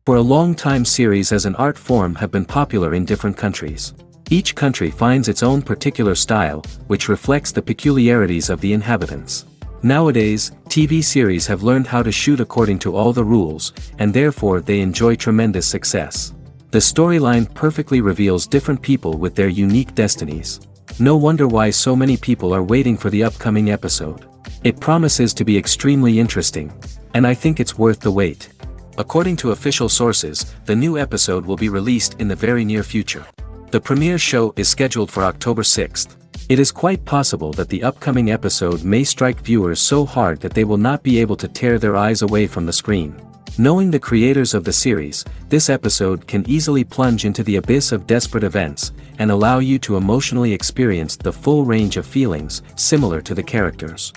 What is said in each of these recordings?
For a long time, series as an art form have been popular in different countries. Each country finds its own particular style, which reflects the peculiarities of the inhabitants. Nowadays, TV series have learned how to shoot according to all the rules, and therefore they enjoy tremendous success. The storyline perfectly reveals different people with their unique destinies. No wonder why so many people are waiting for the upcoming episode. It promises to be extremely interesting, and I think it's worth the wait. According to official sources, the new episode will be released in the very near future. The premiere show is scheduled for October 6th. It is quite possible that the upcoming episode may strike viewers so hard that they will not be able to tear their eyes away from the screen. Knowing the creators of the series, this episode can easily plunge into the abyss of desperate events, and allow you to emotionally experience the full range of feelings, similar to the characters.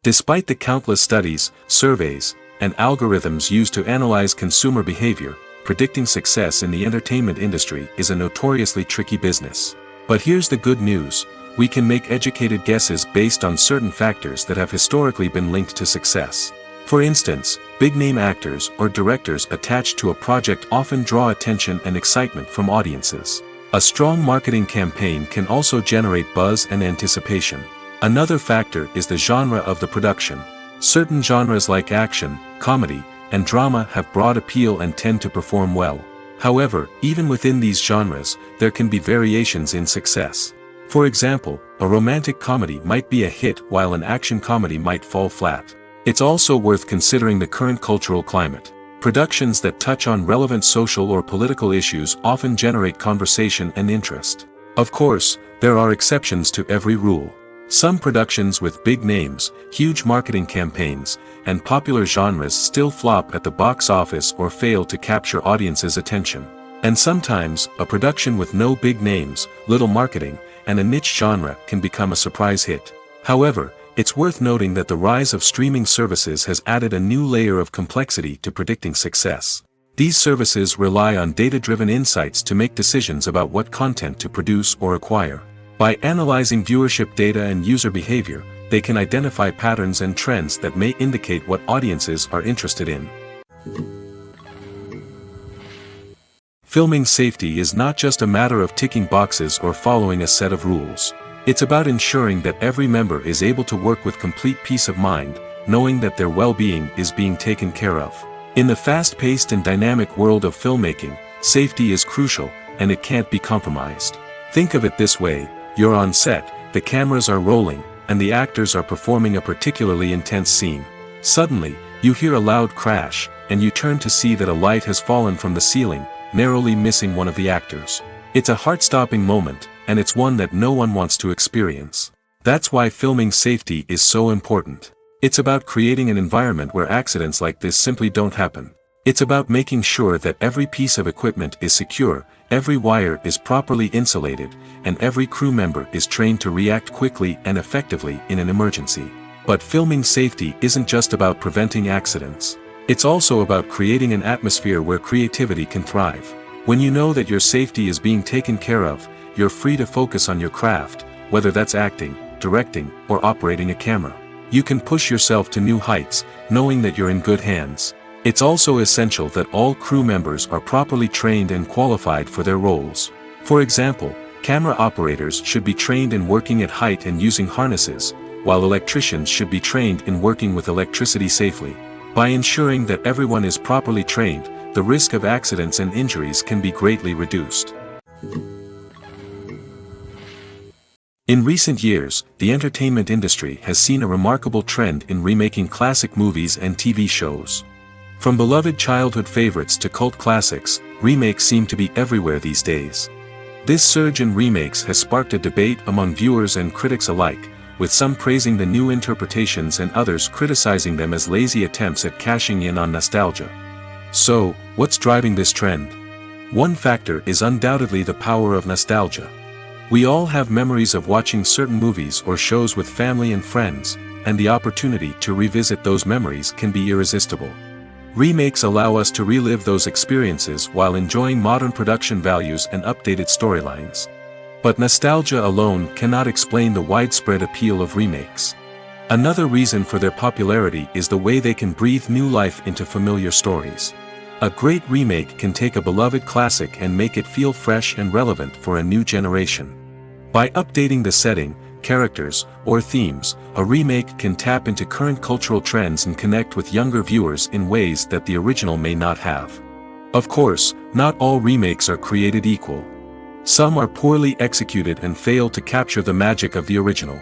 Despite the countless studies, surveys, and algorithms used to analyze consumer behavior, predicting success in the entertainment industry is a notoriously tricky business. But here's the good news: we can make educated guesses based on certain factors that have historically been linked to success. For instance, big-name actors or directors attached to a project often draw attention and excitement from audiences. A strong marketing campaign can also generate buzz and anticipation. Another factor is the genre of the production. Certain genres like action, comedy, and drama have broad appeal and tend to perform well. However, even within these genres, there can be variations in success. For example, a romantic comedy might be a hit while an action comedy might fall flat. It's also worth considering the current cultural climate. Productions that touch on relevant social or political issues often generate conversation and interest. Of course, there are exceptions to every rule. Some productions with big names, huge marketing campaigns, and popular genres still flop at the box office or fail to capture audiences' attention. And sometimes, a production with no big names, little marketing, and a niche genre can become a surprise hit. However, it's worth noting that the rise of streaming services has added a new layer of complexity to predicting success. These services rely on data-driven insights to make decisions about what content to produce or acquire. By analyzing viewership data and user behavior, they can identify patterns and trends that may indicate what audiences are interested in. Filming safety is not just a matter of ticking boxes or following a set of rules. It's about ensuring that every member is able to work with complete peace of mind, knowing that their well-being is being taken care of. In the fast-paced and dynamic world of filmmaking, safety is crucial, and it can't be compromised. Think of it this way: you're on set, the cameras are rolling, and the actors are performing a particularly intense scene. Suddenly, you hear a loud crash, and you turn to see that a light has fallen from the ceiling, narrowly missing one of the actors. It's a heart-stopping moment, and it's one that no one wants to experience. That's why filming safety is so important. It's about creating an environment where accidents like this simply don't happen. It's about making sure that every piece of equipment is secure, every wire is properly insulated, and every crew member is trained to react quickly and effectively in an emergency. But filming safety isn't just about preventing accidents. It's also about creating an atmosphere where creativity can thrive. When you know that your safety is being taken care of, you're free to focus on your craft, whether that's acting, directing, or operating a camera. You can push yourself to new heights, knowing that you're in good hands. It's also essential that all crew members are properly trained and qualified for their roles. For example, camera operators should be trained in working at height and using harnesses, while electricians should be trained in working with electricity safely. By ensuring that everyone is properly trained, the risk of accidents and injuries can be greatly reduced. In recent years, the entertainment industry has seen a remarkable trend in remaking classic movies and TV shows. From beloved childhood favorites to cult classics, remakes seem to be everywhere these days. This surge in remakes has sparked a debate among viewers and critics alike, with some praising the new interpretations and others criticizing them as lazy attempts at cashing in on nostalgia. So, what's driving this trend? One factor is undoubtedly the power of nostalgia. We all have memories of watching certain movies or shows with family and friends, and the opportunity to revisit those memories can be irresistible. Remakes allow us to relive those experiences while enjoying modern production values and updated storylines. But nostalgia alone cannot explain the widespread appeal of remakes. Another reason for their popularity is the way they can breathe new life into familiar stories. A great remake can take a beloved classic and make it feel fresh and relevant for a new generation. By updating the setting, characters, or themes, a remake can tap into current cultural trends and connect with younger viewers in ways that the original may not have. Of course, not all remakes are created equal. Some are poorly executed and fail to capture the magic of the original.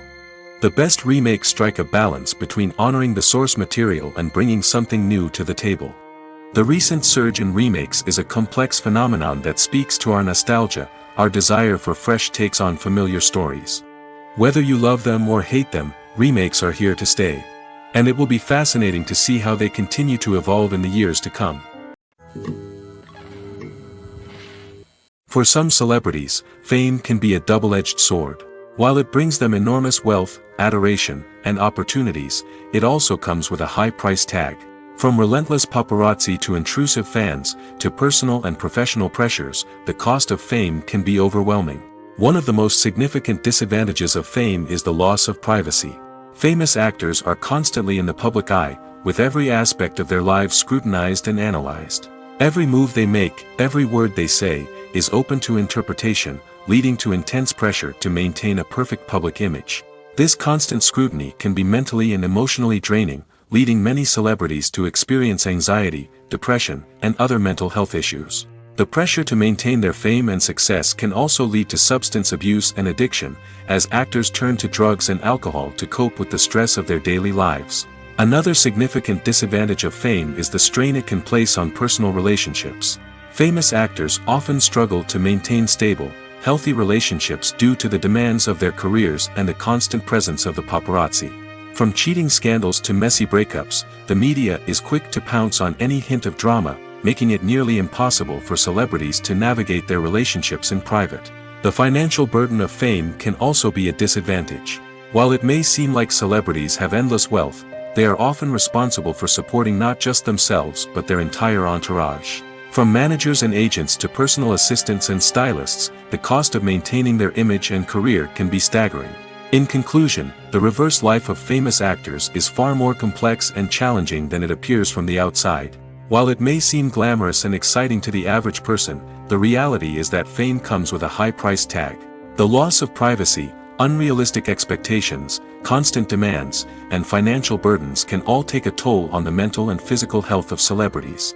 The best remakes strike a balance between honoring the source material and bringing something new to the table. The recent surge in remakes is a complex phenomenon that speaks to our nostalgia, our desire for fresh takes on familiar stories. Whether you love them or hate them, remakes are here to stay. And it will be fascinating to see how they continue to evolve in the years to come. For some celebrities, fame can be a double-edged sword. While it brings them enormous wealth, adoration, and opportunities, it also comes with a high price tag. From relentless paparazzi to intrusive fans, to personal and professional pressures, the cost of fame can be overwhelming. One of the most significant disadvantages of fame is the loss of privacy. Famous actors are constantly in the public eye, with every aspect of their lives scrutinized and analyzed. Every move they make, every word they say, is open to interpretation, leading to intense pressure to maintain a perfect public image. This constant scrutiny can be mentally and emotionally draining, leading many celebrities to experience anxiety, depression, and other mental health issues. The pressure to maintain their fame and success can also lead to substance abuse and addiction, as actors turn to drugs and alcohol to cope with the stress of their daily lives. Another significant disadvantage of fame is the strain it can place on personal relationships. Famous actors often struggle to maintain stable, healthy relationships due to the demands of their careers and the constant presence of the paparazzi. From cheating scandals to messy breakups, the media is quick to pounce on any hint of drama, making it nearly impossible for celebrities to navigate their relationships in private. The financial burden of fame can also be a disadvantage. While it may seem like celebrities have endless wealth, they are often responsible for supporting not just themselves but their entire entourage. From managers and agents to personal assistants and stylists, the cost of maintaining their image and career can be staggering. In conclusion, the reverse life of famous actors is far more complex and challenging than it appears from the outside. While it may seem glamorous and exciting to the average person, the reality is that fame comes with a high price tag. The loss of privacy, unrealistic expectations, constant demands, and financial burdens can all take a toll on the mental and physical health of celebrities.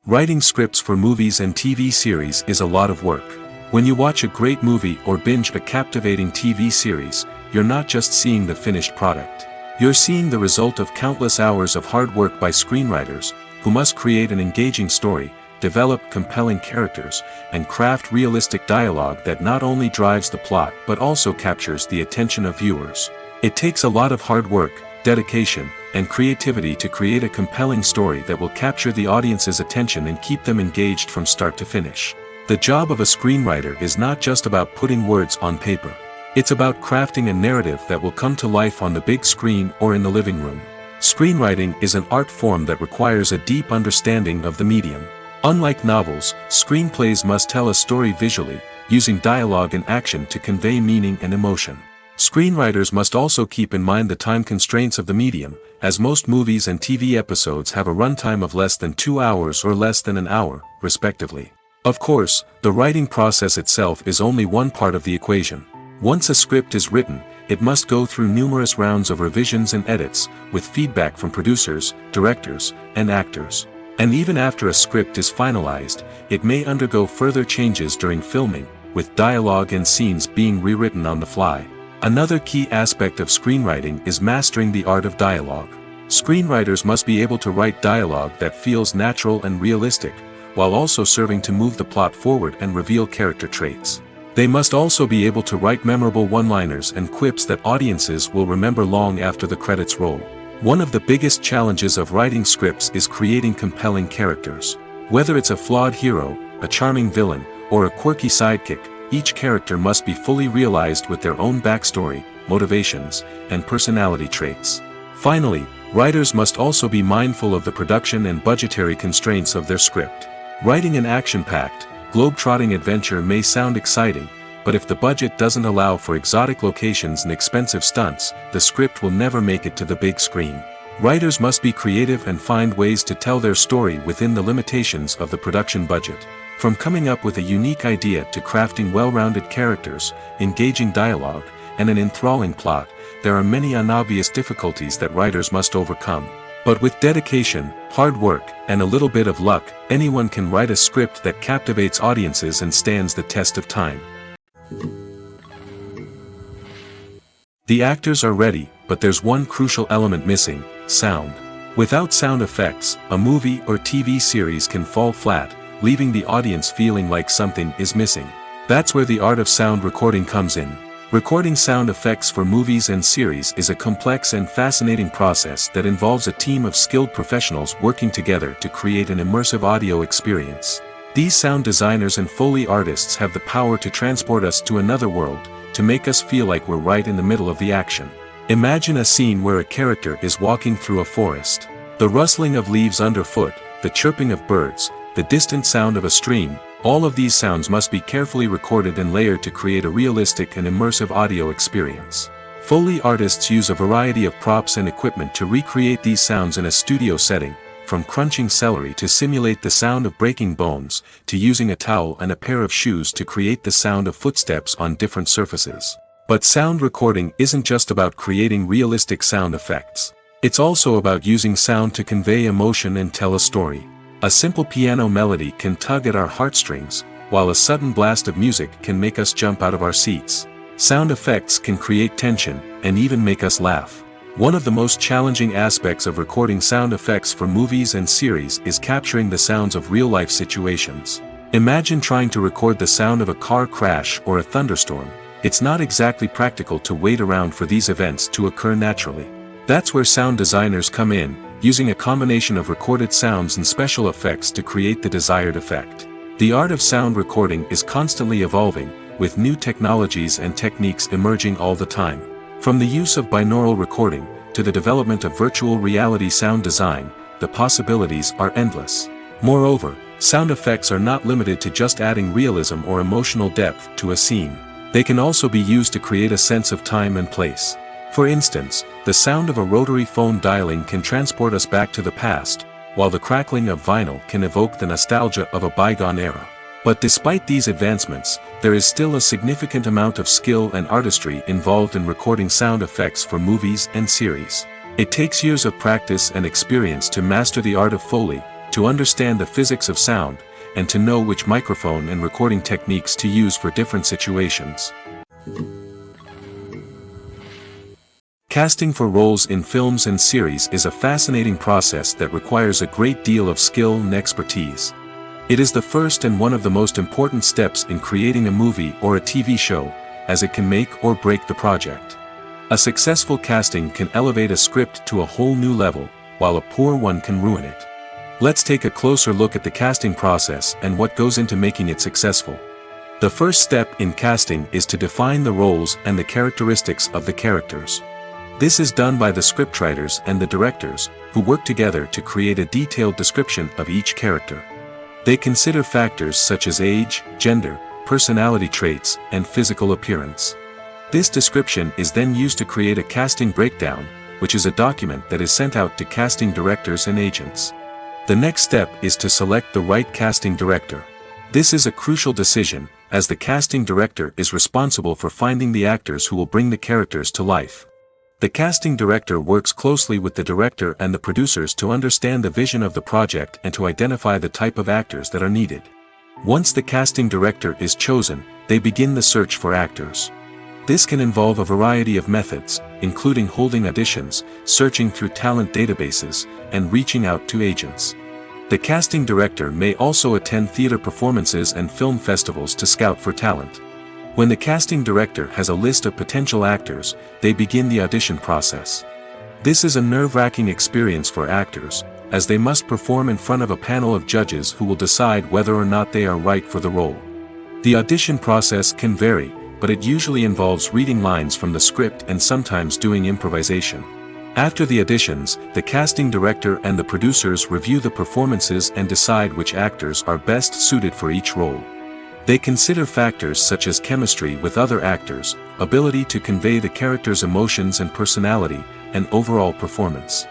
Writing scripts for movies and TV series is a lot of work. When you watch a great movie or binge a captivating TV series, you're not just seeing the finished product. You're seeing the result of countless hours of hard work by screenwriters, who must create an engaging story, develop compelling characters, and craft realistic dialogue that not only drives the plot but also captures the attention of viewers. It takes a lot of hard work, dedication, and creativity to create a compelling story that will capture the audience's attention and keep them engaged from start to finish. The job of a screenwriter is not just about putting words on paper. It's about crafting a narrative that will come to life on the big screen or in the living room. Screenwriting is an art form that requires a deep understanding of the medium. Unlike novels, screenplays must tell a story visually, using dialogue and action to convey meaning and emotion. Screenwriters must also keep in mind the time constraints of the medium, as most movies and TV episodes have a runtime of less than 2 hours or less than an hour, respectively. Of course, the writing process itself is only one part of the equation. Once a script is written, it must go through numerous rounds of revisions and edits, with feedback from producers, directors, and actors. And even after a script is finalized, it may undergo further changes during filming, with dialogue and scenes being rewritten on the fly. Another key aspect of screenwriting is mastering the art of dialogue. Screenwriters must be able to write dialogue that feels natural and realistic, while also serving to move the plot forward and reveal character traits. They must also be able to write memorable one-liners and quips that audiences will remember long after the credits roll. One of the biggest challenges of writing scripts is creating compelling characters. Whether it's a flawed hero, a charming villain, or a quirky sidekick, each character must be fully realized with their own backstory, motivations, and personality traits. Finally, writers must also be mindful of the production and budgetary constraints of their script. Writing an action-packed, globe-trotting adventure may sound exciting, but if the budget doesn't allow for exotic locations and expensive stunts, the script will never make it to the big screen. Writers must be creative and find ways to tell their story within the limitations of the production budget. From coming up with a unique idea to crafting well-rounded characters, engaging dialogue, and an enthralling plot, there are many unobvious difficulties that writers must overcome. But with dedication, hard work, and a little bit of luck, anyone can write a script that captivates audiences and stands the test of time. The actors are ready, but there's one crucial element missing: sound. Without sound effects, a movie or TV series can fall flat, leaving the audience feeling like something is missing. That's where the art of sound recording comes in. Recording sound effects for movies and series is a complex and fascinating process that involves a team of skilled professionals working together to create an immersive audio experience. These sound designers and Foley artists have the power to transport us to another world, to make us feel like we're right in the middle of the action. Imagine a scene where a character is walking through a forest. The rustling of leaves underfoot, the chirping of birds, the distant sound of a stream, all of these sounds must be carefully recorded and layered to create a realistic and immersive audio experience. Foley artists use a variety of props and equipment to recreate these sounds in a studio setting, from crunching celery to simulate the sound of breaking bones, to using a towel and a pair of shoes to create the sound of footsteps on different surfaces. But sound recording isn't just about creating realistic sound effects. It's also about using sound to convey emotion and tell a story. A simple piano melody can tug at our heartstrings, while a sudden blast of music can make us jump out of our seats. Sound effects can create tension, and even make us laugh. One of the most challenging aspects of recording sound effects for movies and series is capturing the sounds of real-life situations. Imagine trying to record the sound of a car crash or a thunderstorm. It's not exactly practical to wait around for these events to occur naturally. That's where sound designers come in, using a combination of recorded sounds and special effects to create the desired effect. The art of sound recording is constantly evolving, with new technologies and techniques emerging all the time. From the use of binaural recording, to the development of virtual reality sound design, the possibilities are endless. Moreover, sound effects are not limited to just adding realism or emotional depth to a scene. They can also be used to create a sense of time and place. For instance, the sound of a rotary phone dialing can transport us back to the past, while the crackling of vinyl can evoke the nostalgia of a bygone era. But despite these advancements, there is still a significant amount of skill and artistry involved in recording sound effects for movies and series. It takes years of practice and experience to master the art of Foley, to understand the physics of sound, and to know which microphone and recording techniques to use for different situations. Casting for roles in films and series is a fascinating process that requires a great deal of skill and expertise. It is the first and one of the most important steps in creating a movie or a TV show, as it can make or break the project. A successful casting can elevate a script to a whole new level, while a poor one can ruin it. Let's take a closer look at the casting process and what goes into making it successful. The first step in casting is to define the roles and the characteristics of the characters. This is done by the scriptwriters and the directors, who work together to create a detailed description of each character. They consider factors such as age, gender, personality traits, and physical appearance. This description is then used to create a casting breakdown, which is a document that is sent out to casting directors and agents. The next step is to select the right casting director. This is a crucial decision, as the casting director is responsible for finding the actors who will bring the characters to life. The casting director works closely with the director and the producers to understand the vision of the project and to identify the type of actors that are needed. Once the casting director is chosen, they begin the search for actors. This can involve a variety of methods, including holding auditions, searching through talent databases, and reaching out to agents. The casting director may also attend theater performances and film festivals to scout for talent. When the casting director has a list of potential actors, they begin the audition process. This is a nerve-wracking experience for actors, as they must perform in front of a panel of judges who will decide whether or not they are right for the role. The audition process can vary, but it usually involves reading lines from the script and sometimes doing improvisation. After the auditions, the casting director and the producers review the performances and decide which actors are best suited for each role. They consider factors such as chemistry with other actors, ability to convey the character's emotions and personality, and overall performance.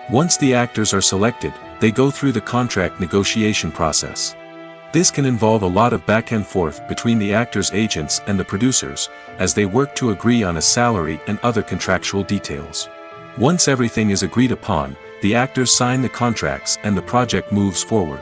Once the actors are selected, they go through the contract negotiation process. This can involve a lot of back and forth between the actors' agents and the producers, as they work to agree on a salary and other contractual details. Once everything is agreed upon, the actors sign the contracts and the project moves forward.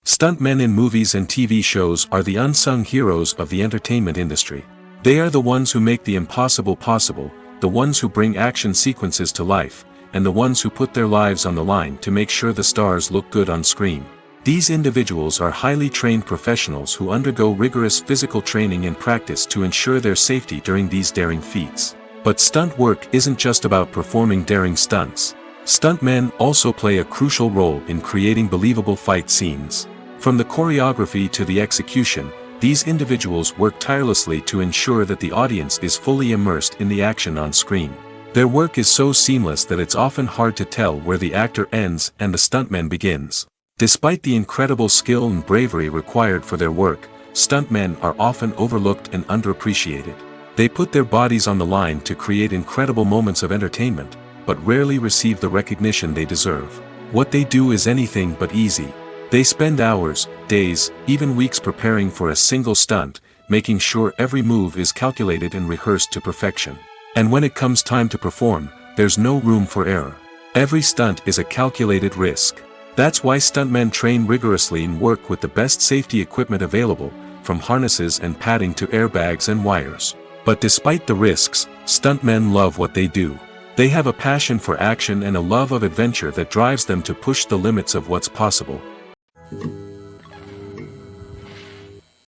Stuntmen in movies and TV shows are the unsung heroes of the entertainment industry. They are the ones who make the impossible possible, the ones who bring action sequences to life, and the ones who put their lives on the line to make sure the stars look good on screen. These individuals are highly trained professionals who undergo rigorous physical training and practice to ensure their safety during these daring feats. But stunt work isn't just about performing daring stunts. Stuntmen also play a crucial role in creating believable fight scenes. From the choreography to the execution, these individuals work tirelessly to ensure that the audience is fully immersed in the action on screen. Their work is so seamless that it's often hard to tell where the actor ends and the stuntman begins. Despite the incredible skill and bravery required for their work, stuntmen are often overlooked and underappreciated. They put their bodies on the line to create incredible moments of entertainment, but rarely receive the recognition they deserve. What they do is anything but easy. They spend hours, days, even weeks preparing for a single stunt, making sure every move is calculated and rehearsed to perfection. And when it comes time to perform, there's no room for error. Every stunt is a calculated risk. That's why stuntmen train rigorously and work with the best safety equipment available, from harnesses and padding to airbags and wires. But despite the risks, stuntmen love what they do. They have a passion for action and a love of adventure that drives them to push the limits of what's possible.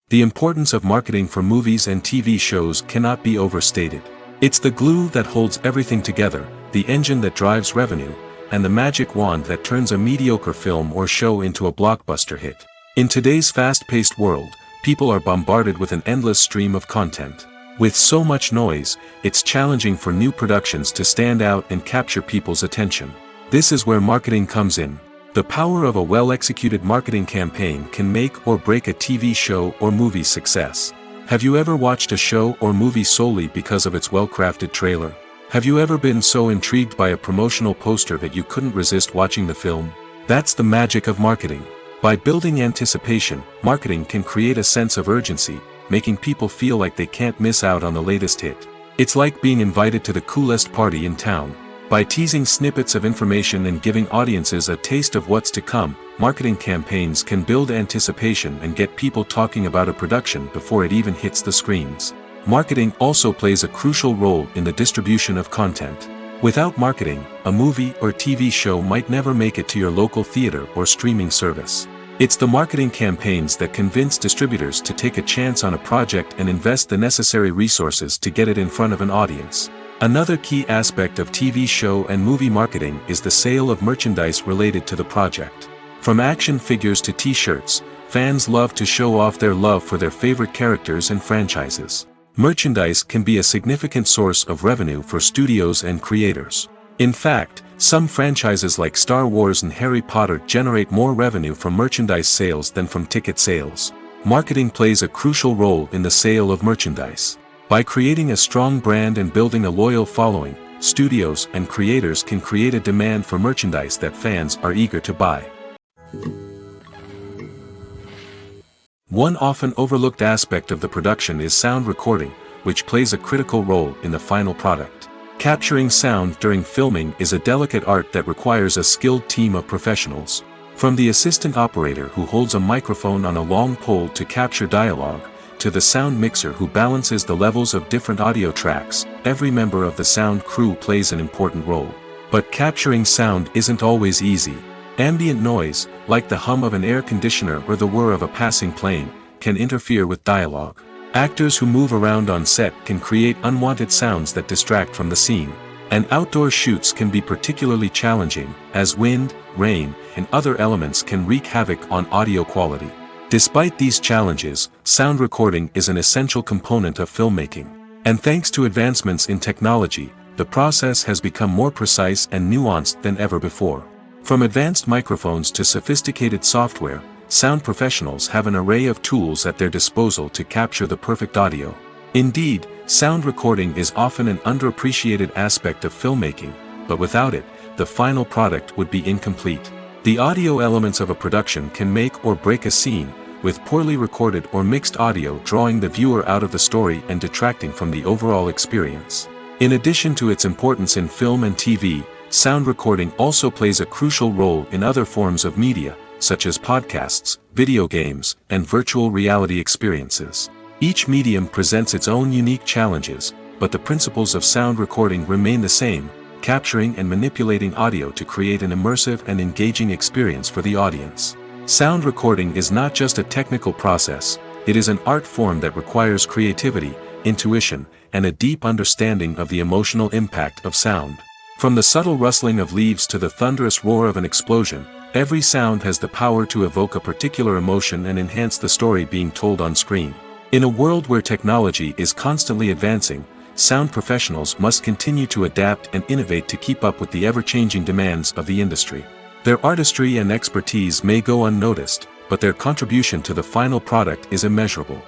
The importance of marketing for movies and TV shows cannot be overstated. It's the glue that holds everything together, the engine that drives revenue, and the magic wand that turns a mediocre film or show into a blockbuster hit. In today's fast-paced world, people are bombarded with an endless stream of content. With so much noise, it's challenging for new productions to stand out and capture people's attention. This is where marketing comes in. The power of a well-executed marketing campaign can make or break a TV show or movie's success. Have you ever watched a show or movie solely because of its well-crafted trailer? Have you ever been so intrigued by a promotional poster that you couldn't resist watching the film? That's the magic of marketing. By building anticipation, marketing can create a sense of urgency, making people feel like they can't miss out on the latest hit. It's like being invited to the coolest party in town. By teasing snippets of information and giving audiences a taste of what's to come, marketing campaigns can build anticipation and get people talking about a production before it even hits the screens. Marketing also plays a crucial role in the distribution of content. Without marketing, a movie or TV show might never make it to your local theater or streaming service. It's the marketing campaigns that convince distributors to take a chance on a project and invest the necessary resources to get it in front of an audience. Another key aspect of TV show and movie marketing is the sale of merchandise related to the project. From action figures to t-shirts, fans love to show off their love for their favorite characters and franchises. Merchandise can be a significant source of revenue for studios and creators. In fact, some franchises like Star Wars and Harry Potter generate more revenue from merchandise sales than from ticket sales. Marketing plays a crucial role in the sale of merchandise. By creating a strong brand and building a loyal following, studios and creators can create a demand for merchandise that fans are eager to buy. One often overlooked aspect of the production is sound recording, which plays a critical role in the final product. Capturing sound during filming is a delicate art that requires a skilled team of professionals. From the assistant operator who holds a microphone on a long pole to capture dialogue, to the sound mixer who balances the levels of different audio tracks, every member of the sound crew plays an important role. But capturing sound isn't always easy. Ambient noise, like the hum of an air conditioner or the whir of a passing plane, can interfere with dialogue. Actors who move around on set can create unwanted sounds that distract from the scene. And outdoor shoots can be particularly challenging, as wind, rain, and other elements can wreak havoc on audio quality. Despite these challenges, sound recording is an essential component of filmmaking. And thanks to advancements in technology, the process has become more precise and nuanced than ever before. From advanced microphones to sophisticated software, sound professionals have an array of tools at their disposal to capture the perfect audio. Indeed, sound recording is often an underappreciated aspect of filmmaking, but without it, the final product would be incomplete. The audio elements of a production can make or break a scene, with poorly recorded or mixed audio drawing the viewer out of the story and detracting from the overall experience. In addition to its importance in film and TV, sound recording also plays a crucial role in other forms of media, such as podcasts, video games, and virtual reality experiences. Each medium presents its own unique challenges, but the principles of sound recording remain the same, capturing and manipulating audio to create an immersive and engaging experience for the audience. Sound recording is not just a technical process, it is an art form that requires creativity, intuition, and a deep understanding of the emotional impact of sound. From the subtle rustling of leaves to the thunderous roar of an explosion, every sound has the power to evoke a particular emotion and enhance the story being told on screen. In a world where technology is constantly advancing, sound professionals must continue to adapt and innovate to keep up with the ever-changing demands of the industry. Their artistry and expertise may go unnoticed, but their contribution to the final product is immeasurable.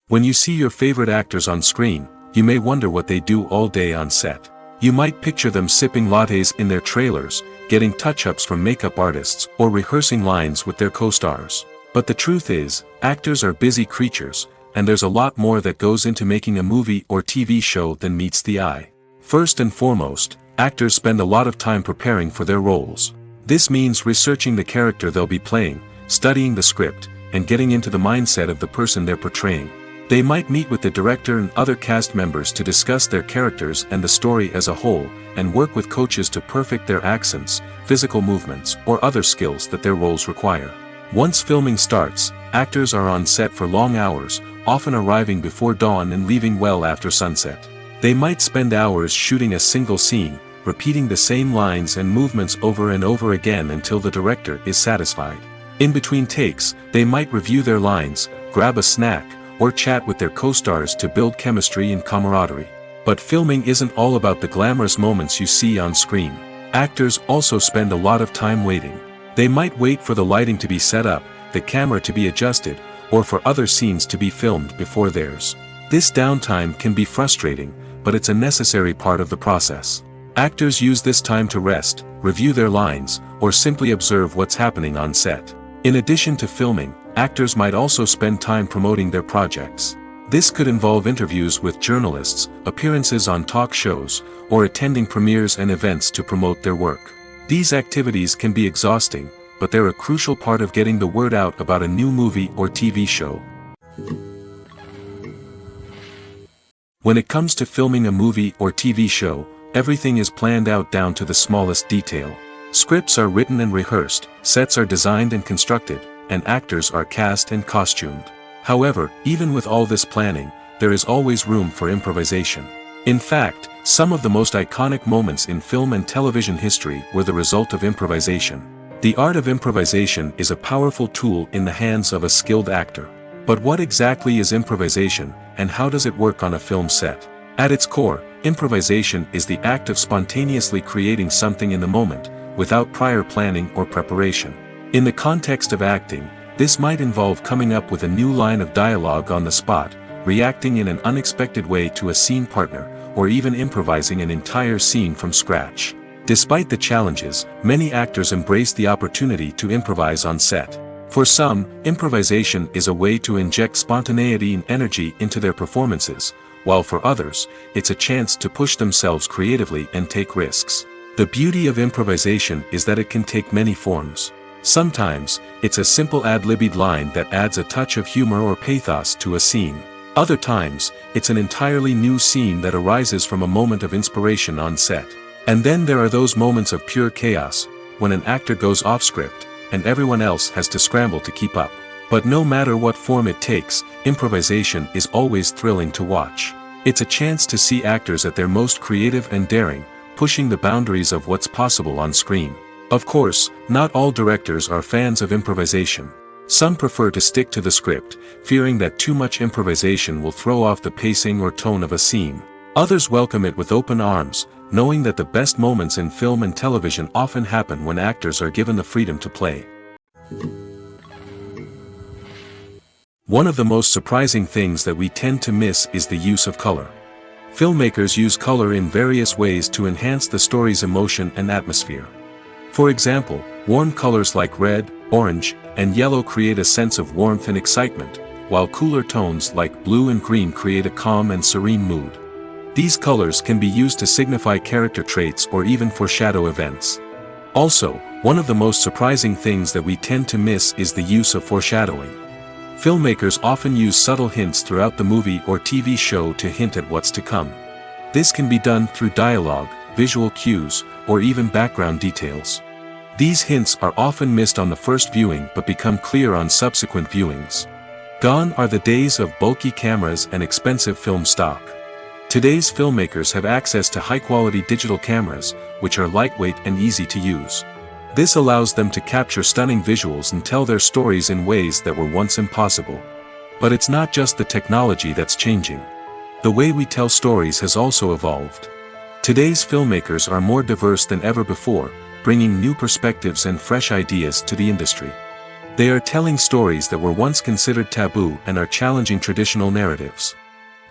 When you see your favorite actors on screen, you may wonder what they do all day on set. You might picture them sipping lattes in their trailers, getting touch-ups from makeup artists, or rehearsing lines with their co-stars. But the truth is, actors are busy creatures, and there's a lot more that goes into making a movie or TV show than meets the eye. First and foremost, actors spend a lot of time preparing for their roles. This means researching the character they'll be playing, studying the script, and getting into the mindset of the person they're portraying. They might meet with the director and other cast members to discuss their characters and the story as a whole, and work with coaches to perfect their accents, physical movements, or other skills that their roles require. Once filming starts, actors are on set for long hours, often arriving before dawn and leaving well after sunset. They might spend hours shooting a single scene, repeating the same lines and movements over and over again until the director is satisfied. In between takes, they might review their lines, grab a snack, or chat with their co-stars to build chemistry and camaraderie. But filming isn't all about the glamorous moments you see on screen. Actors also spend a lot of time waiting. They might wait for the lighting to be set up, the camera to be adjusted, or for other scenes to be filmed before theirs. This downtime can be frustrating, but it's a necessary part of the process. Actors use this time to rest, review their lines, or simply observe what's happening on set. In addition to filming, actors might also spend time promoting their projects. This could involve interviews with journalists, appearances on talk shows, or attending premieres and events to promote their work. These activities can be exhausting, but they're a crucial part of getting the word out about a new movie or TV show. When it comes to filming a movie or TV show, everything is planned out down to the smallest detail. Scripts are written and rehearsed, sets are designed and constructed, and actors are cast and costumed. However, even with all this planning, there is always room for improvisation. In fact, some of the most iconic moments in film and television history were the result of improvisation. The art of improvisation is a powerful tool in the hands of a skilled actor. But what exactly is improvisation, and how does it work on a film set? At its core, improvisation is the act of spontaneously creating something in the moment, without prior planning or preparation. In the context of acting, this might involve coming up with a new line of dialogue on the spot, reacting in an unexpected way to a scene partner, or even improvising an entire scene from scratch. Despite the challenges, many actors embrace the opportunity to improvise on set. For some, improvisation is a way to inject spontaneity and energy into their performances, while for others, it's a chance to push themselves creatively and take risks. The beauty of improvisation is that it can take many forms. Sometimes, it's a simple ad-libbed line that adds a touch of humor or pathos to a scene. Other times, it's an entirely new scene that arises from a moment of inspiration on set. And then there are those moments of pure chaos, when an actor goes off script, and everyone else has to scramble to keep up. But no matter what form it takes, improvisation is always thrilling to watch. It's a chance to see actors at their most creative and daring, pushing the boundaries of what's possible on screen. Of course, not all directors are fans of improvisation. Some prefer to stick to the script, fearing that too much improvisation will throw off the pacing or tone of a scene. Others welcome it with open arms, knowing that the best moments in film and television often happen when actors are given the freedom to play. One of the most surprising things that we tend to miss is the use of color. Filmmakers use color in various ways to enhance the story's emotion and atmosphere. For example, warm colors like red, orange, and yellow create a sense of warmth and excitement, while cooler tones like blue and green create a calm and serene mood. These colors can be used to signify character traits or even foreshadow events. Also, one of the most surprising things that we tend to miss is the use of foreshadowing. Filmmakers often use subtle hints throughout the movie or TV show to hint at what's to come. This can be done through dialogue, visual cues, or even background details. These hints are often missed on the first viewing but become clear on subsequent viewings. Gone are the days of bulky cameras and expensive film stock. Today's filmmakers have access to high-quality digital cameras, which are lightweight and easy to use. This allows them to capture stunning visuals and tell their stories in ways that were once impossible. But it's not just the technology that's changing. The way we tell stories has also evolved. Today's filmmakers are more diverse than ever before, bringing new perspectives and fresh ideas to the industry. They are telling stories that were once considered taboo and are challenging traditional narratives.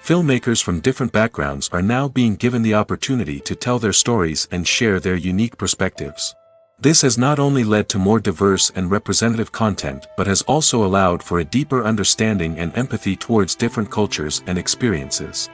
Filmmakers from different backgrounds are now being given the opportunity to tell their stories and share their unique perspectives. This has not only led to more diverse and representative content but has also allowed for a deeper understanding and empathy towards different cultures and experiences.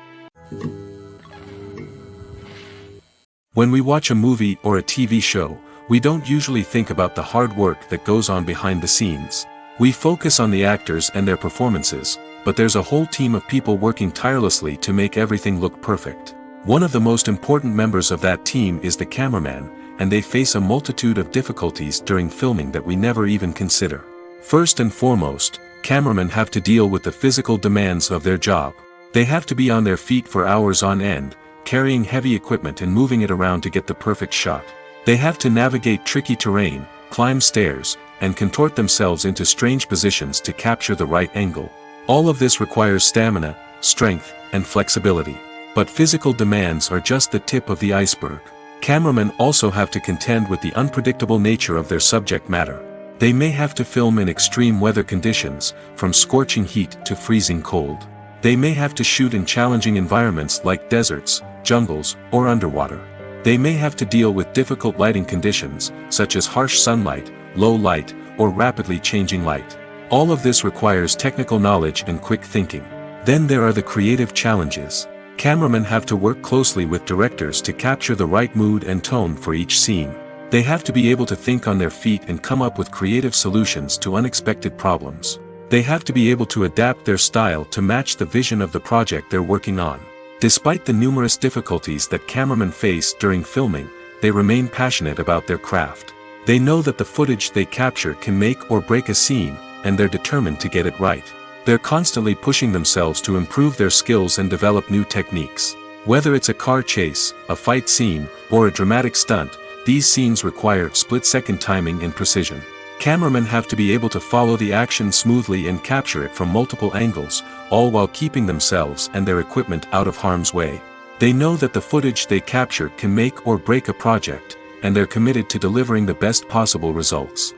When we watch a movie or a TV show, we don't usually think about the hard work that goes on behind the scenes. We focus on the actors and their performances, but there's a whole team of people working tirelessly to make everything look perfect. One of the most important members of that team is the cameraman, and they face a multitude of difficulties during filming that we never even consider. First and foremost, cameramen have to deal with the physical demands of their job. They have to be on their feet for hours on end, carrying heavy equipment and moving it around to get the perfect shot. They have to navigate tricky terrain, climb stairs, and contort themselves into strange positions to capture the right angle. All of this requires stamina, strength, and flexibility. But physical demands are just the tip of the iceberg. Cameramen also have to contend with the unpredictable nature of their subject matter. They may have to film in extreme weather conditions, from scorching heat to freezing cold. They may have to shoot in challenging environments like deserts, jungles, or underwater. They may have to deal with difficult lighting conditions, such as harsh sunlight, low light, or rapidly changing light. All of this requires technical knowledge and quick thinking. Then there are the creative challenges. Cameramen have to work closely with directors to capture the right mood and tone for each scene. They have to be able to think on their feet and come up with creative solutions to unexpected problems. They have to be able to adapt their style to match the vision of the project they're working on. Despite the numerous difficulties that cameramen face during filming, they remain passionate about their craft. They know that the footage they capture can make or break a scene, and they're determined to get it right. They're constantly pushing themselves to improve their skills and develop new techniques. Whether it's a car chase, a fight scene, or a dramatic stunt, these scenes require split-second timing and precision. Cameramen have to be able to follow the action smoothly and capture it from multiple angles, all while keeping themselves and their equipment out of harm's way. They know that the footage they capture can make or break a project, and they're committed to delivering the best possible results.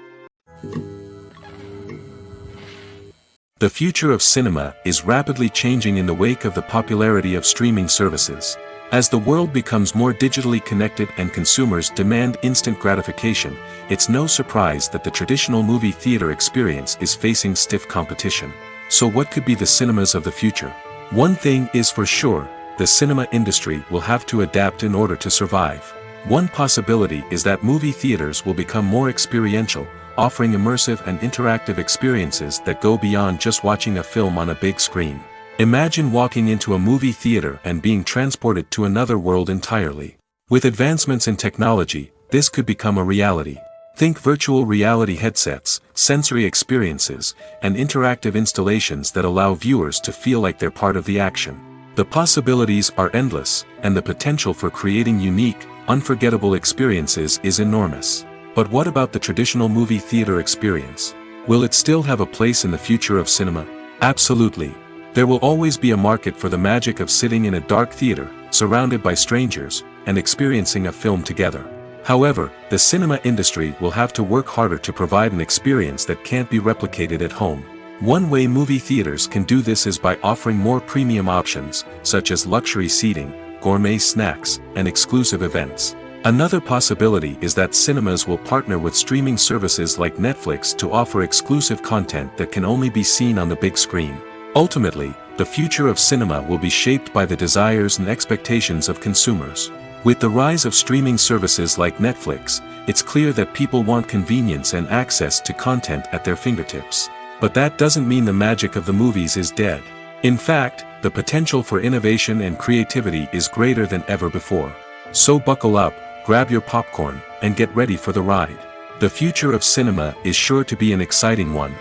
The future of cinema is rapidly changing in the wake of the popularity of streaming services. As the world becomes more digitally connected and consumers demand instant gratification, it's no surprise that the traditional movie theater experience is facing stiff competition. So what could be the cinemas of the future? One thing is for sure, the cinema industry will have to adapt in order to survive. One possibility is that movie theaters will become more experiential, offering immersive and interactive experiences that go beyond just watching a film on a big screen. Imagine walking into a movie theater and being transported to another world entirely. With advancements in technology, this could become a reality. Think virtual reality headsets, sensory experiences, and interactive installations that allow viewers to feel like they're part of the action. The possibilities are endless, and the potential for creating unique, unforgettable experiences is enormous. But what about the traditional movie theater experience? Will it still have a place in the future of cinema? Absolutely. There will always be a market for the magic of sitting in a dark theater, surrounded by strangers, and experiencing a film together. However, the cinema industry will have to work harder to provide an experience that can't be replicated at home. One way movie theaters can do this is by offering more premium options, such as luxury seating, gourmet snacks, and exclusive events. Another possibility is that cinemas will partner with streaming services like Netflix to offer exclusive content that can only be seen on the big screen. Ultimately, the future of cinema will be shaped by the desires and expectations of consumers. With the rise of streaming services like Netflix, it's clear that people want convenience and access to content at their fingertips. But that doesn't mean the magic of the movies is dead. In fact, the potential for innovation and creativity is greater than ever before. So buckle up, grab your popcorn, and get ready for the ride. The future of cinema is sure to be an exciting one.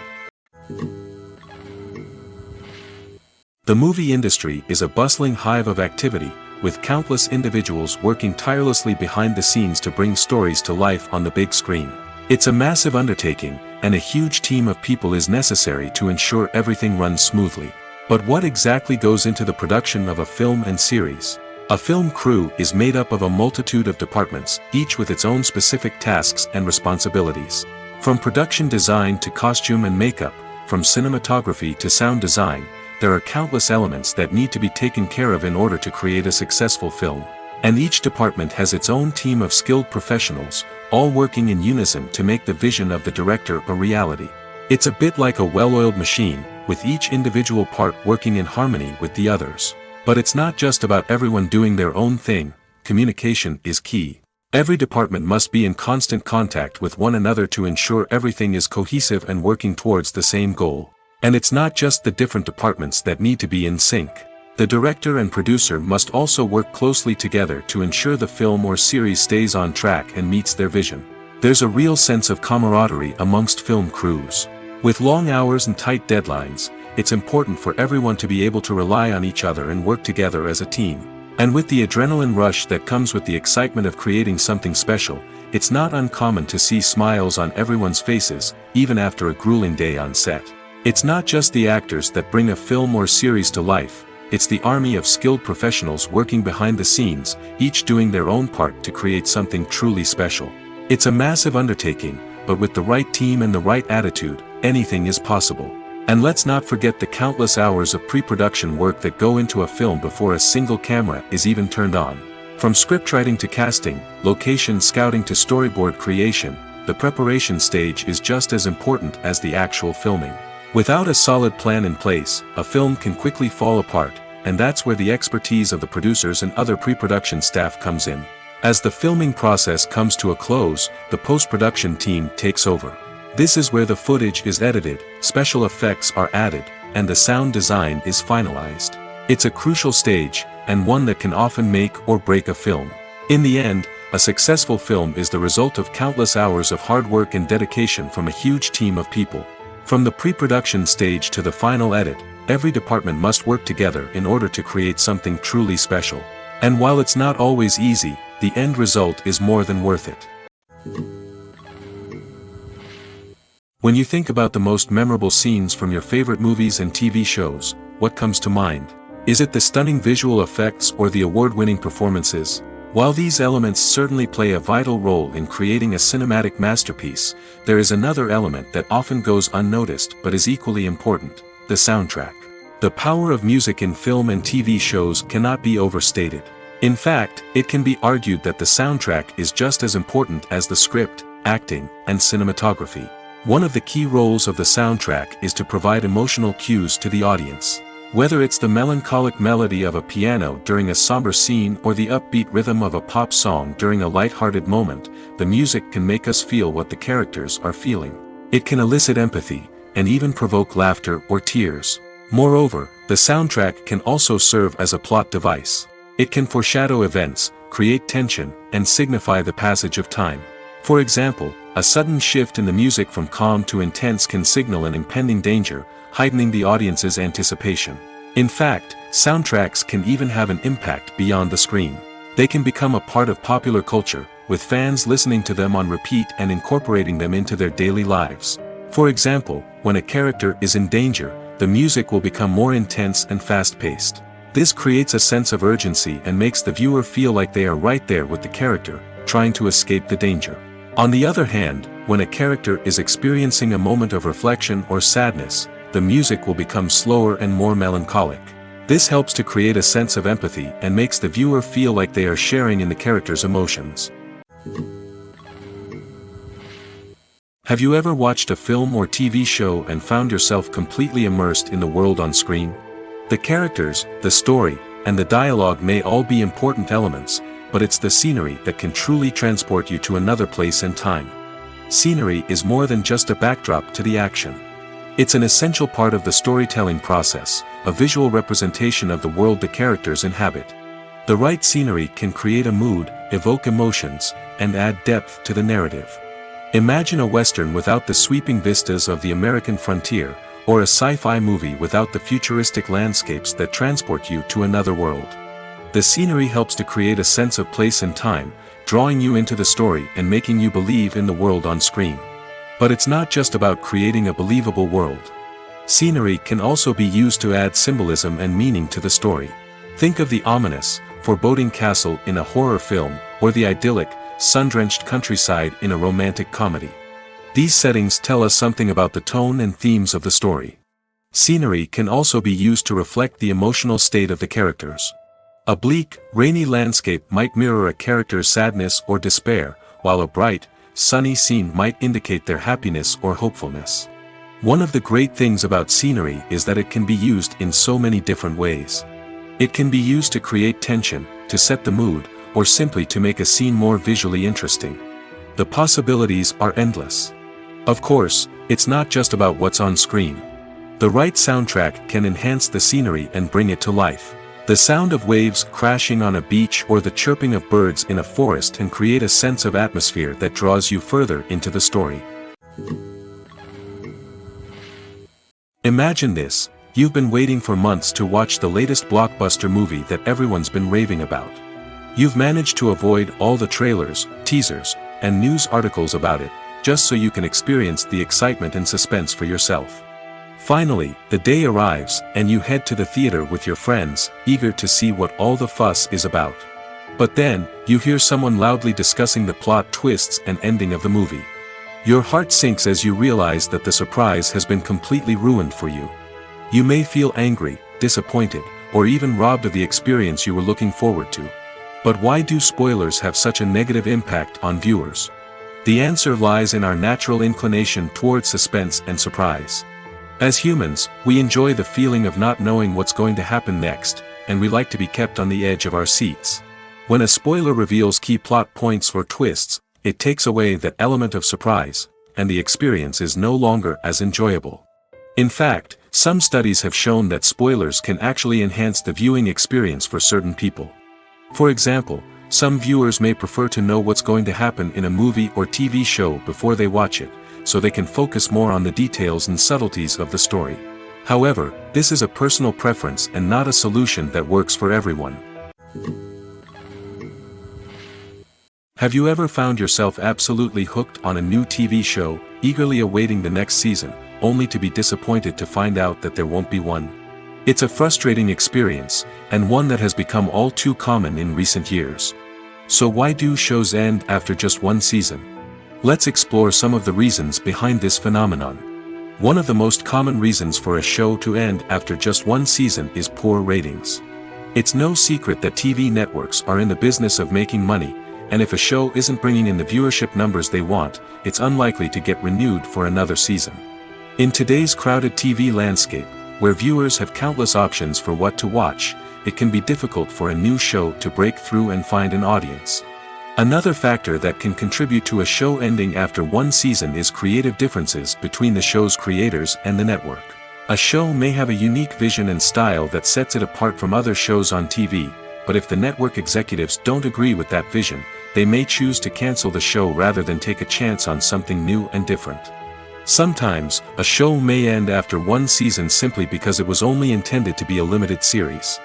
The movie industry is a bustling hive of activity, with countless individuals working tirelessly behind the scenes to bring stories to life on the big screen. It's a massive undertaking, and a huge team of people is necessary to ensure everything runs smoothly. But what exactly goes into the production of a film and series? A film crew is made up of a multitude of departments, each with its own specific tasks and responsibilities. From production design to costume and makeup, from cinematography to sound design, there are countless elements that need to be taken care of in order to create a successful film. And each department has its own team of skilled professionals, all working in unison to make the vision of the director a reality. It's a bit like a well-oiled machine, with each individual part working in harmony with the others. But it's not just about everyone doing their own thing. Communication is key. Every department must be in constant contact with one another to ensure everything is cohesive and working towards the same goal. And it's not just the different departments that need to be in sync. The director and producer must also work closely together to ensure the film or series stays on track and meets their vision. There's a real sense of camaraderie amongst film crews. With long hours and tight deadlines, it's important for everyone to be able to rely on each other and work together as a team. And with the adrenaline rush that comes with the excitement of creating something special, it's not uncommon to see smiles on everyone's faces, even after a grueling day on set. It's not just the actors that bring a film or series to life, it's the army of skilled professionals working behind the scenes, each doing their own part to create something truly special. It's a massive undertaking, but with the right team and the right attitude, anything is possible. And let's not forget the countless hours of pre-production work that go into a film before a single camera is even turned on. From scriptwriting to casting, location scouting to storyboard creation, the preparation stage is just as important as the actual filming. Without a solid plan in place, a film can quickly fall apart, and that's where the expertise of the producers and other pre-production staff comes in. As the filming process comes to a close, the post-production team takes over. This is where the footage is edited, special effects are added, and the sound design is finalized. It's a crucial stage, and one that can often make or break a film. In the end, a successful film is the result of countless hours of hard work and dedication from a huge team of people. From the pre-production stage to the final edit, every department must work together in order to create something truly special. And while it's not always easy, the end result is more than worth it. When you think about the most memorable scenes from your favorite movies and TV shows, what comes to mind? Is it the stunning visual effects or the award-winning performances? While these elements certainly play a vital role in creating a cinematic masterpiece, there is another element that often goes unnoticed but is equally important: the soundtrack. The power of music in film and TV shows cannot be overstated. In fact, it can be argued that the soundtrack is just as important as the script, acting, and cinematography. One of the key roles of the soundtrack is to provide emotional cues to the audience. Whether it's the melancholic melody of a piano during a somber scene or the upbeat rhythm of a pop song during a light-hearted moment, the music can make us feel what the characters are feeling. It can elicit empathy, and even provoke laughter or tears. Moreover, the soundtrack can also serve as a plot device. It can foreshadow events, create tension, and signify the passage of time. For example, a sudden shift in the music from calm to intense can signal an impending danger, heightening the audience's anticipation. In fact, soundtracks can even have an impact beyond the screen. They can become a part of popular culture, with fans listening to them on repeat and incorporating them into their daily lives. For example, when a character is in danger, the music will become more intense and fast-paced. This creates a sense of urgency and makes the viewer feel like they are right there with the character, trying to escape the danger. On the other hand, when a character is experiencing a moment of reflection or sadness, the music will become slower and more melancholic. This helps to create a sense of empathy and makes the viewer feel like they are sharing in the character's emotions. Have you ever watched a film or TV show and found yourself completely immersed in the world on screen? The characters, the story, and the dialogue may all be important elements, but it's the scenery that can truly transport you to another place and time. Scenery is more than just a backdrop to the action. It's an essential part of the storytelling process, a visual representation of the world the characters inhabit. The right scenery can create a mood, evoke emotions, and add depth to the narrative. Imagine a Western without the sweeping vistas of the American frontier, or a sci-fi movie without the futuristic landscapes that transport you to another world. The scenery helps to create a sense of place and time, drawing you into the story and making you believe in the world on screen. But it's not just about creating a believable world. Scenery can also be used to add symbolism and meaning to the story. Think of the ominous, foreboding castle in a horror film, or the idyllic, sun-drenched countryside in a romantic comedy. These settings tell us something about the tone and themes of the story. Scenery can also be used to reflect the emotional state of the characters. A bleak, rainy landscape might mirror a character's sadness or despair, while a bright, sunny scene might indicate their happiness or hopefulness. One of the great things about scenery is that it can be used in so many different ways. It can be used to create tension, to set the mood, or simply to make a scene more visually interesting. The possibilities are endless. Of course, it's not just about what's on screen. The right soundtrack can enhance the scenery and bring it to life. The sound of waves crashing on a beach or the chirping of birds in a forest can create a sense of atmosphere that draws you further into the story. Imagine this: you've been waiting for months to watch the latest blockbuster movie that everyone's been raving about. You've managed to avoid all the trailers, teasers, and news articles about it, just so you can experience the excitement and suspense for yourself. Finally, the day arrives, and you head to the theater with your friends, eager to see what all the fuss is about. But then, you hear someone loudly discussing the plot twists and ending of the movie. Your heart sinks as you realize that the surprise has been completely ruined for you. You may feel angry, disappointed, or even robbed of the experience you were looking forward to. But why do spoilers have such a negative impact on viewers? The answer lies in our natural inclination towards suspense and surprise. As humans, we enjoy the feeling of not knowing what's going to happen next, and we like to be kept on the edge of our seats. When a spoiler reveals key plot points or twists, it takes away that element of surprise, and the experience is no longer as enjoyable. In fact, some studies have shown that spoilers can actually enhance the viewing experience for certain people. For example, some viewers may prefer to know what's going to happen in a movie or TV show before they watch it, so they can focus more on the details and subtleties of the story. However, this is a personal preference and not a solution that works for everyone. Have you ever found yourself absolutely hooked on a new TV show, eagerly awaiting the next season, only to be disappointed to find out that there won't be one? It's a frustrating experience, and one that has become all too common in recent years. So why do shows end after just one season? Let's explore some of the reasons behind this phenomenon. One of the most common reasons for a show to end after just one season is poor ratings. It's no secret that TV networks are in the business of making money, and if a show isn't bringing in the viewership numbers they want, it's unlikely to get renewed for another season. In today's crowded TV landscape, where viewers have countless options for what to watch, it can be difficult for a new show to break through and find an audience. Another factor that can contribute to a show ending after one season is creative differences between the show's creators and the network. A show may have a unique vision and style that sets it apart from other shows on TV, but if the network executives don't agree with that vision, they may choose to cancel the show rather than take a chance on something new and different. Sometimes, a show may end after one season simply because it was only intended to be a limited series.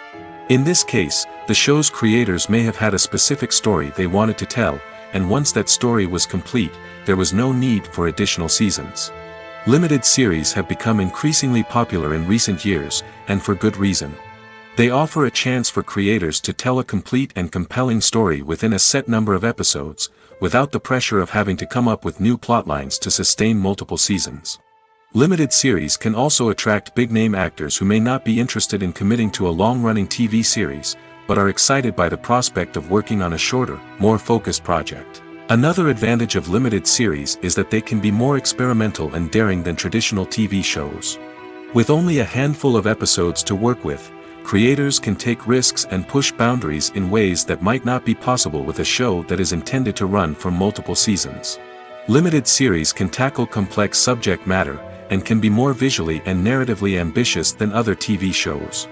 In this case, the show's creators may have had a specific story they wanted to tell, and once that story was complete, there was no need for additional seasons. Limited series have become increasingly popular in recent years, and for good reason. They offer a chance for creators to tell a complete and compelling story within a set number of episodes, without the pressure of having to come up with new plotlines to sustain multiple seasons. Limited series can also attract big-name actors who may not be interested in committing to a long-running TV series, but are excited by the prospect of working on a shorter, more focused project. Another advantage of limited series is that they can be more experimental and daring than traditional TV shows. With only a handful of episodes to work with, creators can take risks and push boundaries in ways that might not be possible with a show that is intended to run for multiple seasons. Limited series can tackle complex subject matter, and can be more visually and narratively ambitious than other TV shows.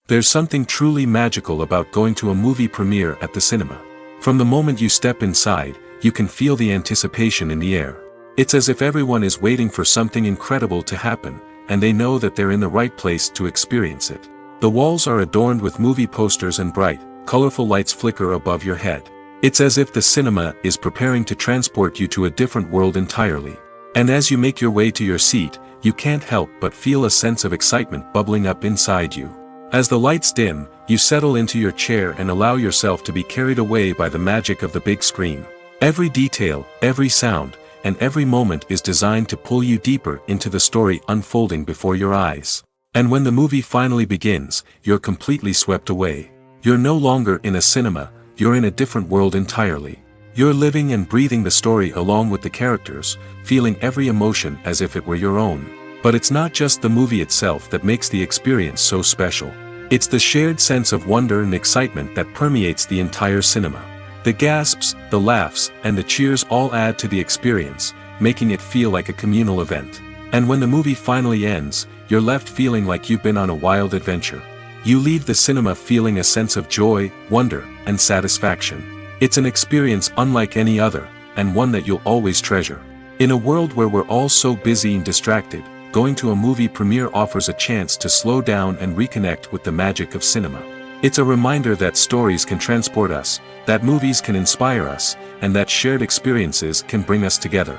There's something truly magical about going to a movie premiere at the cinema. From the moment you step inside, you can feel the anticipation in the air. It's as if everyone is waiting for something incredible to happen, and they know that they're in the right place to experience it. The walls are adorned with movie posters and bright, colorful lights flicker above your head. It's as if the cinema is preparing to transport you to a different world entirely. And as you make your way to your seat, you can't help but feel a sense of excitement bubbling up inside you. As the lights dim, you settle into your chair and allow yourself to be carried away by the magic of the big screen. Every detail, every sound, and every moment is designed to pull you deeper into the story unfolding before your eyes. And when the movie finally begins, you're completely swept away. You're no longer in a cinema, you're in a different world entirely. You're living and breathing the story along with the characters, feeling every emotion as if it were your own. But it's not just the movie itself that makes the experience so special. It's the shared sense of wonder and excitement that permeates the entire cinema. The gasps, the laughs, and the cheers all add to the experience, making it feel like a communal event. And when the movie finally ends, you're left feeling like you've been on a wild adventure. You leave the cinema feeling a sense of joy, wonder, and satisfaction. It's an experience unlike any other, and one that you'll always treasure. In a world where we're all so busy and distracted, going to a movie premiere offers a chance to slow down and reconnect with the magic of cinema. It's a reminder that stories can transport us, that movies can inspire us, and that shared experiences can bring us together.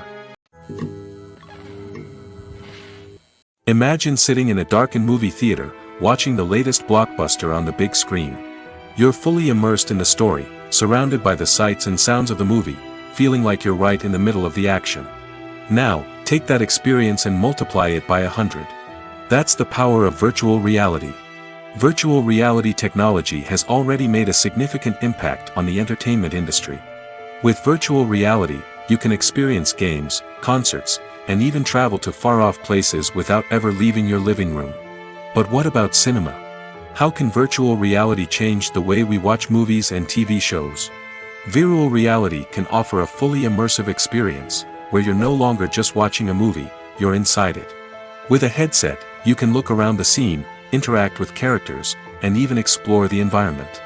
Imagine sitting in a darkened movie theater, watching the latest blockbuster on the big screen. You're fully immersed in the story, surrounded by the sights and sounds of the movie, feeling like you're right in the middle of the action. Now, take that experience and multiply it by 100. That's the power of virtual reality. Virtual reality technology has already made a significant impact on the entertainment industry. With virtual reality, you can experience games, concerts, and even travel to far-off places without ever leaving your living room. But what about cinema? How can virtual reality change the way we watch movies and TV shows? Virtual reality can offer a fully immersive experience, where you're no longer just watching a movie, you're inside it. With a headset, you can look around the scene, interact with characters, and even explore the environment.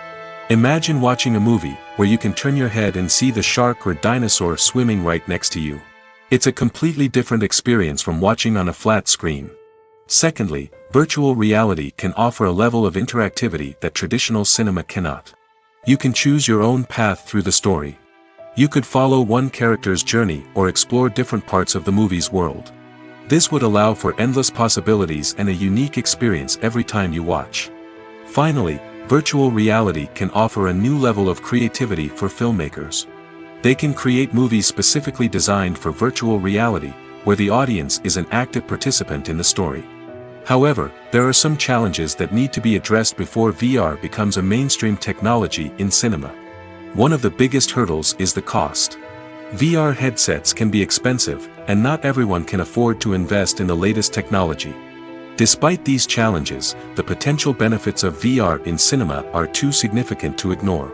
Imagine watching a movie, where you can turn your head and see the shark or dinosaur swimming right next to you. It's a completely different experience from watching on a flat screen. Secondly, virtual reality can offer a level of interactivity that traditional cinema cannot. You can choose your own path through the story. You could follow one character's journey or explore different parts of the movie's world. This would allow for endless possibilities and a unique experience every time you watch. Finally, virtual reality can offer a new level of creativity for filmmakers. They can create movies specifically designed for virtual reality, where the audience is an active participant in the story. However, there are some challenges that need to be addressed before VR becomes a mainstream technology in cinema. One of the biggest hurdles is the cost. VR headsets can be expensive, and not everyone can afford to invest in the latest technology. Despite these challenges, the potential benefits of VR in cinema are too significant to ignore.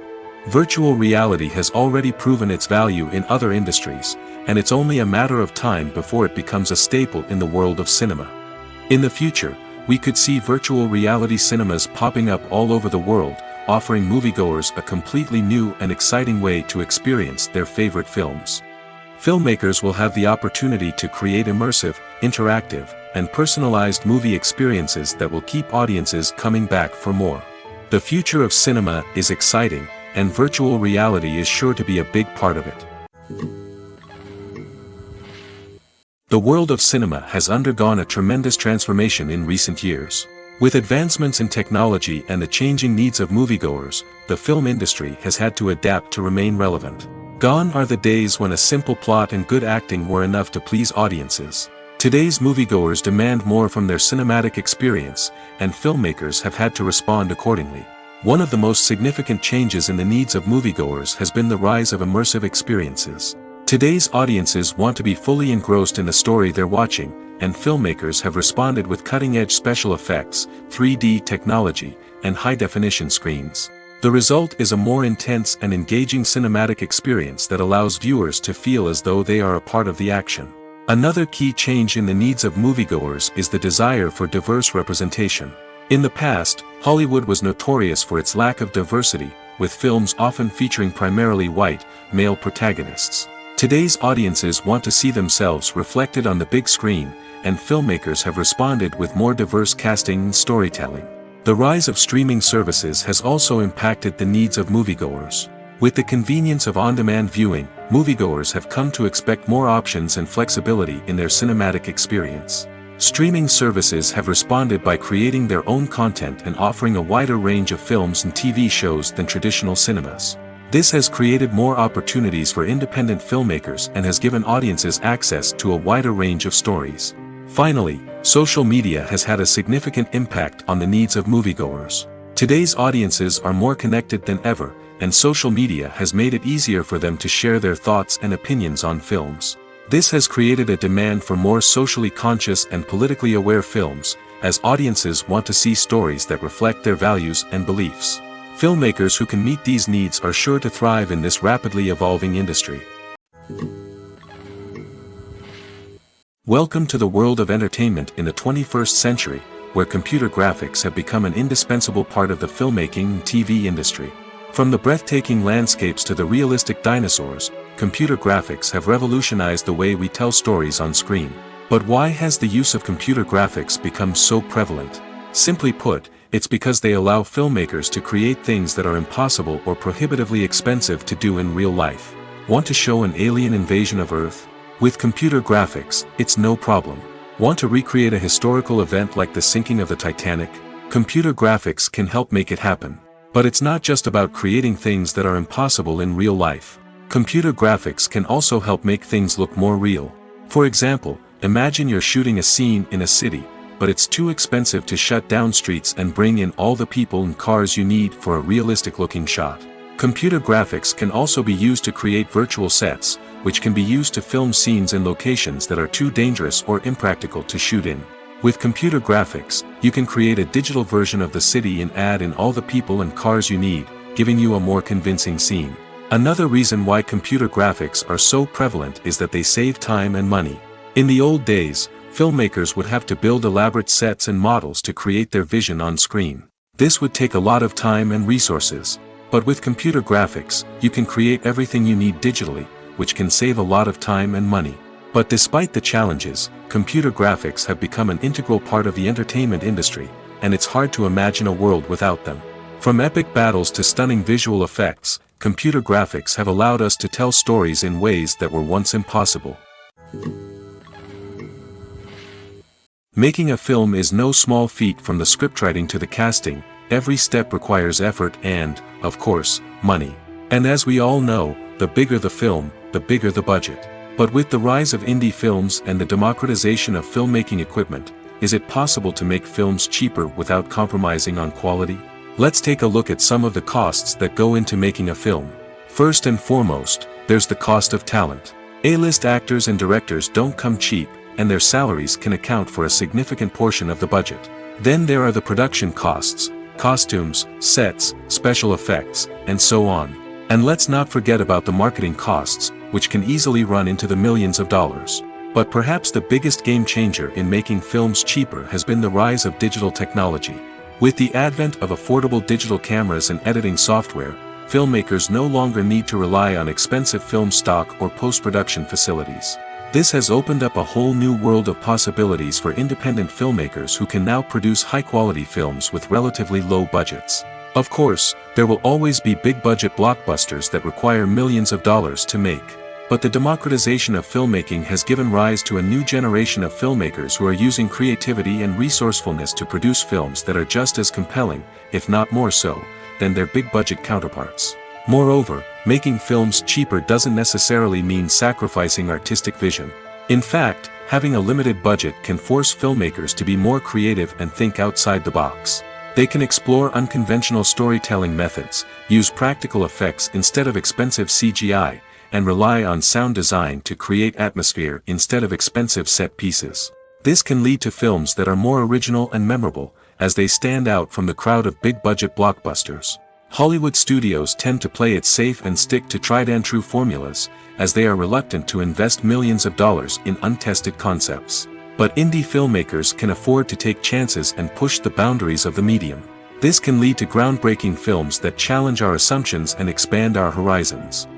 Virtual reality has already proven its value in other industries, and it's only a matter of time before it becomes a staple in the world of cinema. In the future, we could see virtual reality cinemas popping up all over the world, offering moviegoers a completely new and exciting way to experience their favorite films. Filmmakers will have the opportunity to create immersive, interactive, and personalized movie experiences that will keep audiences coming back for more. The future of cinema is exciting, and virtual reality is sure to be a big part of it. The world of cinema has undergone a tremendous transformation in recent years. With advancements in technology and the changing needs of moviegoers, the film industry has had to adapt to remain relevant. Gone are the days when a simple plot and good acting were enough to please audiences. Today's moviegoers demand more from their cinematic experience, and filmmakers have had to respond accordingly. One of the most significant changes in the needs of moviegoers has been the rise of immersive experiences. Today's audiences want to be fully engrossed in the story they're watching, and filmmakers have responded with cutting-edge special effects, 3D technology, and high-definition screens. The result is a more intense and engaging cinematic experience that allows viewers to feel as though they are a part of the action. Another key change in the needs of moviegoers is the desire for diverse representation. In the past, Hollywood was notorious for its lack of diversity, with films often featuring primarily white, male protagonists. Today's audiences want to see themselves reflected on the big screen, and filmmakers have responded with more diverse casting and storytelling. The rise of streaming services has also impacted the needs of moviegoers. With the convenience of on-demand viewing, moviegoers have come to expect more options and flexibility in their cinematic experience. Streaming services have responded by creating their own content and offering a wider range of films and TV shows than traditional cinemas. This has created more opportunities for independent filmmakers and has given audiences access to a wider range of stories. Finally, social media has had a significant impact on the needs of moviegoers. Today's audiences are more connected than ever, and social media has made it easier for them to share their thoughts and opinions on films. This has created a demand for more socially conscious and politically aware films, as audiences want to see stories that reflect their values and beliefs. Filmmakers who can meet these needs are sure to thrive in this rapidly evolving industry. Welcome to the world of entertainment in the 21st century, where computer graphics have become an indispensable part of the filmmaking and TV industry. From the breathtaking landscapes to the realistic dinosaurs, computer graphics have revolutionized the way we tell stories on screen. But why has the use of computer graphics become so prevalent? Simply put, it's because they allow filmmakers to create things that are impossible or prohibitively expensive to do in real life. Want to show an alien invasion of Earth? With computer graphics, it's no problem. Want to recreate a historical event like the sinking of the Titanic? Computer graphics can help make it happen. But it's not just about creating things that are impossible in real life. Computer graphics can also help make things look more real. For example, imagine you're shooting a scene in a city, but it's too expensive to shut down streets and bring in all the people and cars you need for a realistic-looking shot. Computer graphics can also be used to create virtual sets, which can be used to film scenes in locations that are too dangerous or impractical to shoot in. With computer graphics, you can create a digital version of the city and add in all the people and cars you need, giving you a more convincing scene. Another reason why computer graphics are so prevalent is that they save time and money. In the old days, filmmakers would have to build elaborate sets and models to create their vision on screen. This would take a lot of time and resources. But with computer graphics, you can create everything you need digitally, which can save a lot of time and money. But despite the challenges, computer graphics have become an integral part of the entertainment industry, and it's hard to imagine a world without them. From epic battles to stunning visual effects, computer graphics have allowed us to tell stories in ways that were once impossible. Making a film is no small feat. From the scriptwriting to the casting, every step requires effort and, of course, money. And as we all know, the bigger the film, the bigger the budget. But with the rise of indie films and the democratization of filmmaking equipment, is it possible to make films cheaper without compromising on quality? Let's take a look at some of the costs that go into making a film. First and foremost, there's the cost of talent. A-list actors and directors don't come cheap, and their salaries can account for a significant portion of the budget. Then there are the production costs, costumes, sets, special effects, and so on. And let's not forget about the marketing costs, which can easily run into the millions of dollars. But perhaps the biggest game changer in making films cheaper has been the rise of digital technology. With the advent of affordable digital cameras and editing software, filmmakers no longer need to rely on expensive film stock or post-production facilities. This has opened up a whole new world of possibilities for independent filmmakers who can now produce high-quality films with relatively low budgets. Of course, there will always be big-budget blockbusters that require millions of dollars to make. But the democratization of filmmaking has given rise to a new generation of filmmakers who are using creativity and resourcefulness to produce films that are just as compelling, if not more so, than their big-budget counterparts. Moreover, making films cheaper doesn't necessarily mean sacrificing artistic vision. In fact, having a limited budget can force filmmakers to be more creative and think outside the box. They can explore unconventional storytelling methods, use practical effects instead of expensive CGI, and rely on sound design to create atmosphere instead of expensive set pieces. This can lead to films that are more original and memorable, as they stand out from the crowd of big-budget blockbusters. Hollywood studios tend to play it safe and stick to tried-and-true formulas, as they are reluctant to invest millions of dollars in untested concepts. But indie filmmakers can afford to take chances and push the boundaries of the medium. This can lead to groundbreaking films that challenge our assumptions and expand our horizons.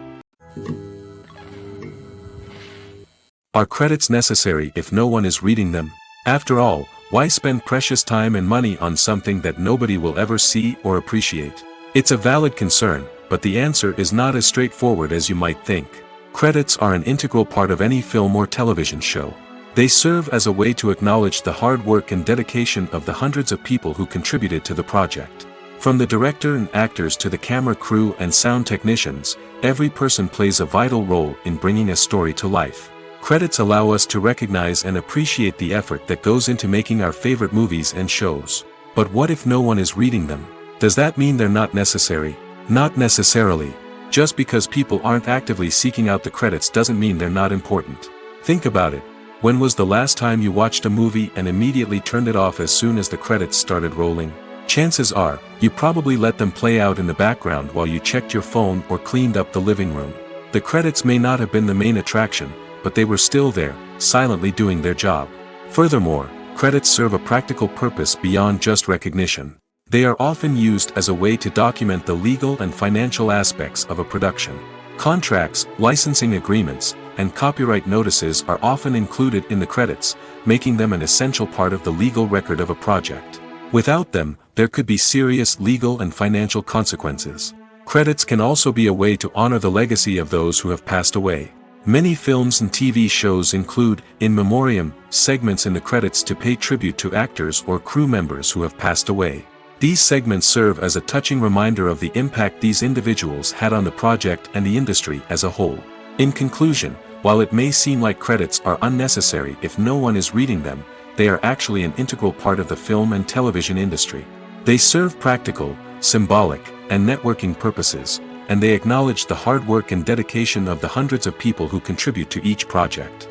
Are credits necessary if no one is reading them? After all, why spend precious time and money on something that nobody will ever see or appreciate? It's a valid concern, but the answer is not as straightforward as you might think. Credits are an integral part of any film or television show. They serve as a way to acknowledge the hard work and dedication of the hundreds of people who contributed to the project. From the director and actors to the camera crew and sound technicians, every person plays a vital role in bringing a story to life. Credits allow us to recognize and appreciate the effort that goes into making our favorite movies and shows. But what if no one is reading them? Does that mean they're not necessary? Not necessarily. Just because people aren't actively seeking out the credits doesn't mean they're not important. Think about it. When was the last time you watched a movie and immediately turned it off as soon as the credits started rolling? Chances are, you probably let them play out in the background while you checked your phone or cleaned up the living room. The credits may not have been the main attraction, but they were still there, silently doing their job. Furthermore, credits serve a practical purpose beyond just recognition. They are often used as a way to document the legal and financial aspects of a production. Contracts, licensing agreements, and copyright notices are often included in the credits, making them an essential part of the legal record of a project. Without them, there could be serious legal and financial consequences. Credits can also be a way to honor the legacy of those who have passed away. Many films and TV shows include, in memoriam, segments in the credits to pay tribute to actors or crew members who have passed away. These segments serve as a touching reminder of the impact these individuals had on the project and the industry as a whole. In conclusion, while it may seem like credits are unnecessary if no one is reading them, they are actually an integral part of the film and television industry. They serve practical, symbolic, and networking purposes, and they acknowledge the hard work and dedication of the hundreds of people who contribute to each project.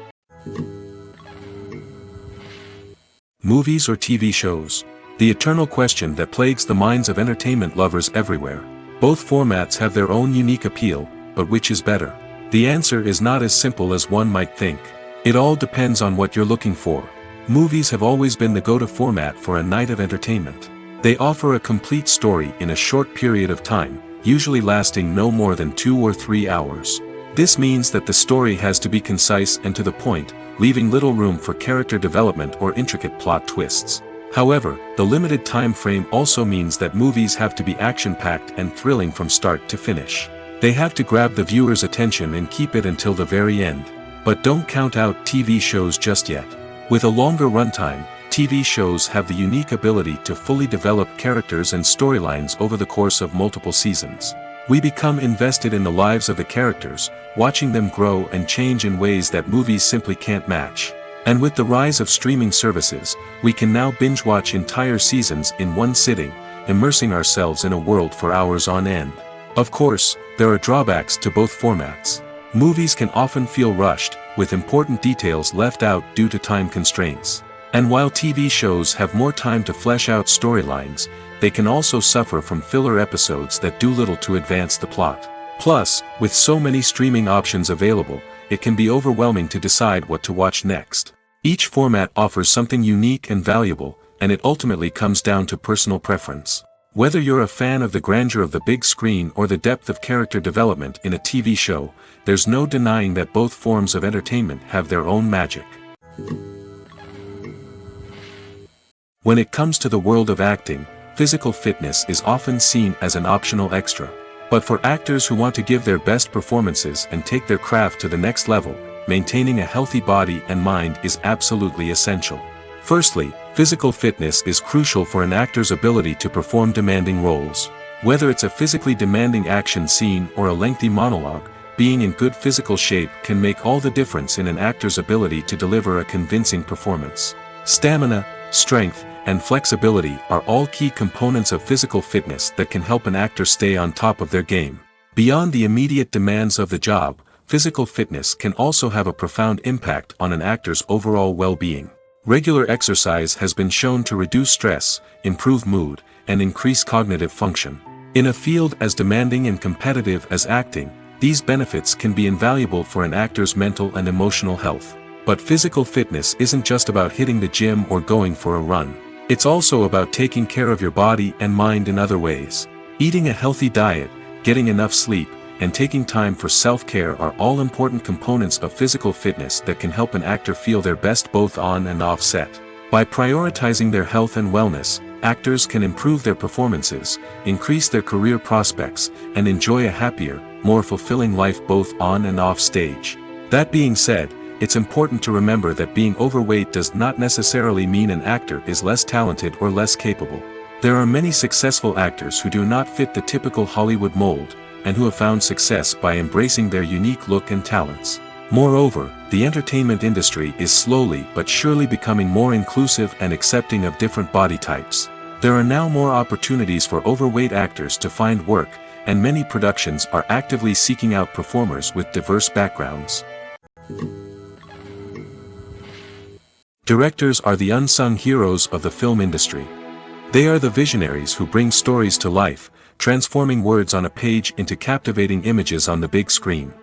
Movies or TV shows? The eternal question that plagues the minds of entertainment lovers everywhere. Both formats have their own unique appeal, but which is better? The answer is not as simple as one might think. It all depends on what you're looking for. Movies have always been the go-to format for a night of entertainment. They offer a complete story in a short period of time, usually lasting no more than 2 or 3 hours. This means that the story has to be concise and to the point, leaving little room for character development or intricate plot twists. However, the limited time frame also means that movies have to be action-packed and thrilling from start to finish. They have to grab the viewer's attention and keep it until the very end. But don't count out TV shows just yet. With a longer runtime, TV shows have the unique ability to fully develop characters and storylines over the course of multiple seasons. We become invested in the lives of the characters, watching them grow and change in ways that movies simply can't match. And with the rise of streaming services, we can now binge-watch entire seasons in one sitting, immersing ourselves in a world for hours on end. Of course, there are drawbacks to both formats. Movies can often feel rushed, with important details left out due to time constraints. And while TV shows have more time to flesh out storylines, they can also suffer from filler episodes that do little to advance the plot. Plus, with so many streaming options available, it can be overwhelming to decide what to watch next. Each format offers something unique and valuable, and it ultimately comes down to personal preference. Whether you're a fan of the grandeur of the big screen or the depth of character development in a TV show, there's no denying that both forms of entertainment have their own magic. When it comes to the world of acting, physical fitness is often seen as an optional extra. But for actors who want to give their best performances and take their craft to the next level, maintaining a healthy body and mind is absolutely essential. Firstly, physical fitness is crucial for an actor's ability to perform demanding roles. Whether it's a physically demanding action scene or a lengthy monologue, being in good physical shape can make all the difference in an actor's ability to deliver a convincing performance. Stamina, strength, and flexibility are all key components of physical fitness that can help an actor stay on top of their game. Beyond the immediate demands of the job, physical fitness can also have a profound impact on an actor's overall well-being. Regular exercise has been shown to reduce stress, improve mood, and increase cognitive function. In a field as demanding and competitive as acting, these benefits can be invaluable for an actor's mental and emotional health. But physical fitness isn't just about hitting the gym or going for a run. It's also about taking care of your body and mind in other ways. Eating a healthy diet, getting enough sleep, and taking time for self-care are all important components of physical fitness that can help an actor feel their best both on and off set. By prioritizing their health and wellness, actors can improve their performances, increase their career prospects, and enjoy a happier, more fulfilling life both on and off stage. That being said, it's important to remember that being overweight does not necessarily mean an actor is less talented or less capable. There are many successful actors who do not fit the typical Hollywood mold, and who have found success by embracing their unique look and talents. Moreover, the entertainment industry is slowly but surely becoming more inclusive and accepting of different body types. There are now more opportunities for overweight actors to find work, and many productions are actively seeking out performers with diverse backgrounds. Directors are the unsung heroes of the film industry. They are the visionaries who bring stories to life, transforming words on a page into captivating images on the big screen.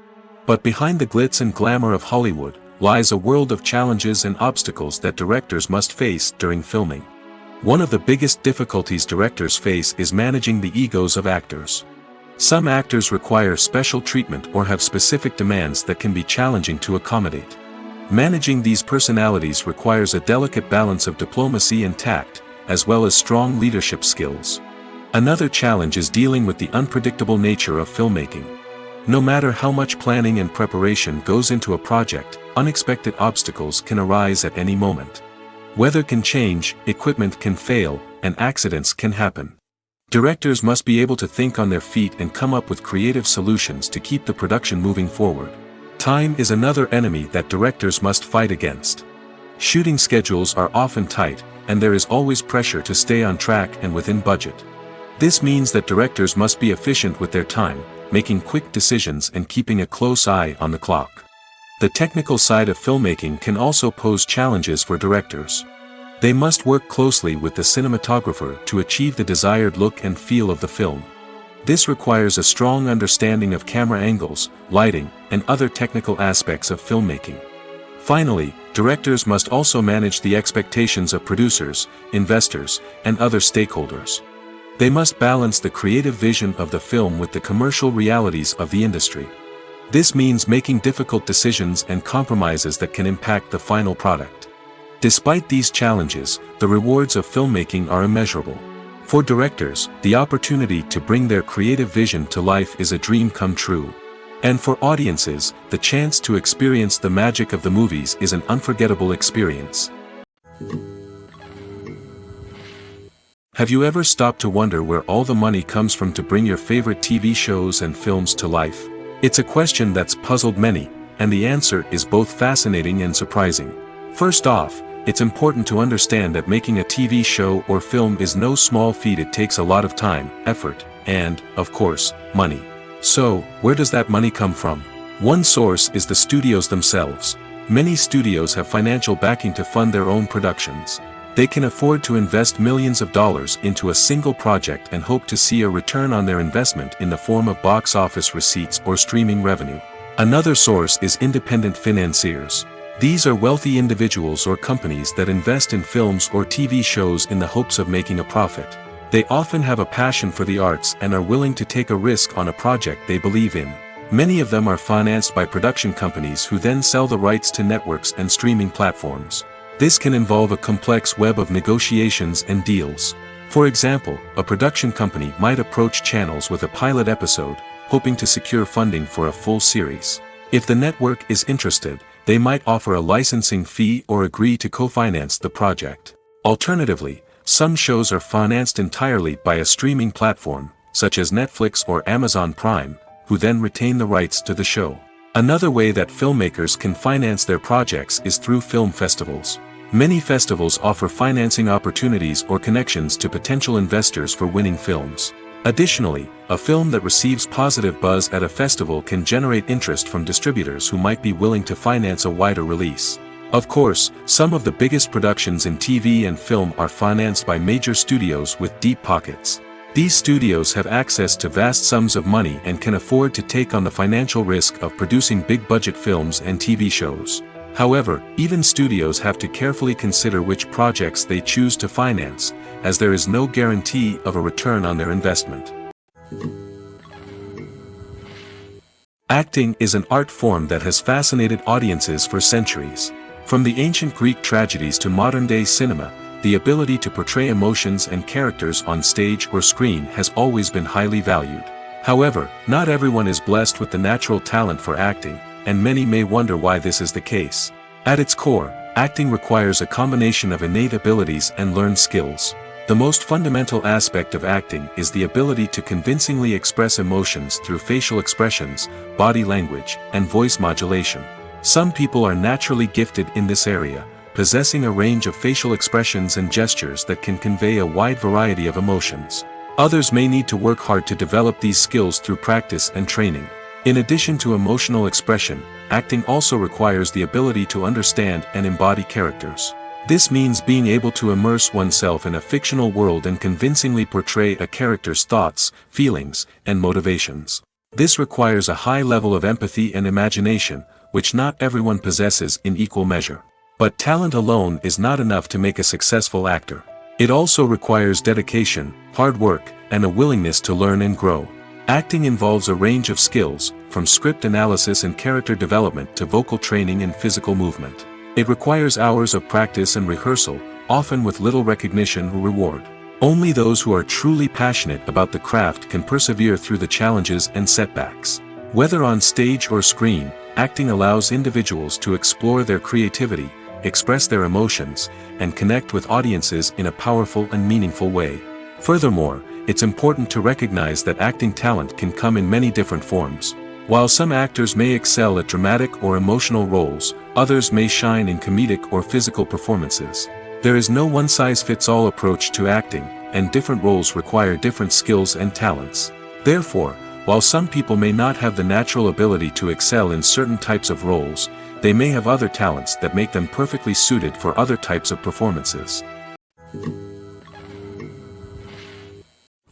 But behind the glitz and glamour of Hollywood, lies a world of challenges and obstacles that directors must face during filming. One of the biggest difficulties directors face is managing the egos of actors. Some actors require special treatment or have specific demands that can be challenging to accommodate. Managing these personalities requires a delicate balance of diplomacy and tact, as well as strong leadership skills. Another challenge is dealing with the unpredictable nature of filmmaking. No matter how much planning and preparation goes into a project, unexpected obstacles can arise at any moment. Weather can change, equipment can fail, and accidents can happen. Directors must be able to think on their feet and come up with creative solutions to keep the production moving forward. Time is another enemy that directors must fight against. Shooting schedules are often tight, and there is always pressure to stay on track and within budget. This means that directors must be efficient with their time, making quick decisions and keeping a close eye on the clock. The technical side of filmmaking can also pose challenges for directors. They must work closely with the cinematographer to achieve the desired look and feel of the film. This requires a strong understanding of camera angles, lighting, and other technical aspects of filmmaking. Finally, directors must also manage the expectations of producers, investors, and other stakeholders. They must balance the creative vision of the film with the commercial realities of the industry. This means making difficult decisions and compromises that can impact the final product. Despite these challenges, the rewards of filmmaking are immeasurable. For directors, the opportunity to bring their creative vision to life is a dream come true. And for audiences, the chance to experience the magic of the movies is an unforgettable experience. Have you ever stopped to wonder where all the money comes from to bring your favorite TV shows and films to life? It's a question that's puzzled many, and the answer is both fascinating and surprising. First off, it's important to understand that making a TV show or film is no small feat. It takes a lot of time, effort, and, of course, money. So, where does that money come from? One source is the studios themselves. Many studios have financial backing to fund their own productions. They can afford to invest millions of dollars into a single project and hope to see a return on their investment in the form of box office receipts or streaming revenue. Another source is independent financiers. These are wealthy individuals or companies that invest in films or TV shows in the hopes of making a profit. They often have a passion for the arts and are willing to take a risk on a project they believe in. Many of them are financed by production companies who then sell the rights to networks and streaming platforms. This can involve a complex web of negotiations and deals. For example, a production company might approach channels with a pilot episode, hoping to secure funding for a full series. If the network is interested, they might offer a licensing fee or agree to co-finance the project. Alternatively, some shows are financed entirely by a streaming platform, such as Netflix or Amazon Prime, who then retain the rights to the show. Another way that filmmakers can finance their projects is through film festivals. Many festivals offer financing opportunities or connections to potential investors for winning films. Additionally, a film that receives positive buzz at a festival can generate interest from distributors who might be willing to finance a wider release. Of course, some of the biggest productions in TV and film are financed by major studios with deep pockets. These studios have access to vast sums of money and can afford to take on the financial risk of producing big-budget films and TV shows. However, even studios have to carefully consider which projects they choose to finance, as there is no guarantee of a return on their investment. Acting is an art form that has fascinated audiences for centuries. From the ancient Greek tragedies to modern-day cinema, the ability to portray emotions and characters on stage or screen has always been highly valued. However, not everyone is blessed with the natural talent for acting, and many may wonder why this is the case. At its core, acting requires a combination of innate abilities and learned skills. The most fundamental aspect of acting is the ability to convincingly express emotions through facial expressions, body language, and voice modulation. Some people are naturally gifted in this area, possessing a range of facial expressions and gestures that can convey a wide variety of emotions. Others may need to work hard to develop these skills through practice and training. In addition to emotional expression, acting also requires the ability to understand and embody characters. This means being able to immerse oneself in a fictional world and convincingly portray a character's thoughts, feelings, and motivations. This requires a high level of empathy and imagination, which not everyone possesses in equal measure. But talent alone is not enough to make a successful actor. It also requires dedication, hard work, and a willingness to learn and grow. Acting involves a range of skills, from script analysis and character development to vocal training and physical movement. It requires hours of practice and rehearsal, often with little recognition or reward. Only those who are truly passionate about the craft can persevere through the challenges and setbacks. Whether on stage or screen, acting allows individuals to explore their creativity, express their emotions, and connect with audiences in a powerful and meaningful way. Furthermore, it's important to recognize that acting talent can come in many different forms. While some actors may excel at dramatic or emotional roles, others may shine in comedic or physical performances. There is no one-size-fits-all approach to acting, and different roles require different skills and talents. Therefore, while some people may not have the natural ability to excel in certain types of roles, they may have other talents that make them perfectly suited for other types of performances.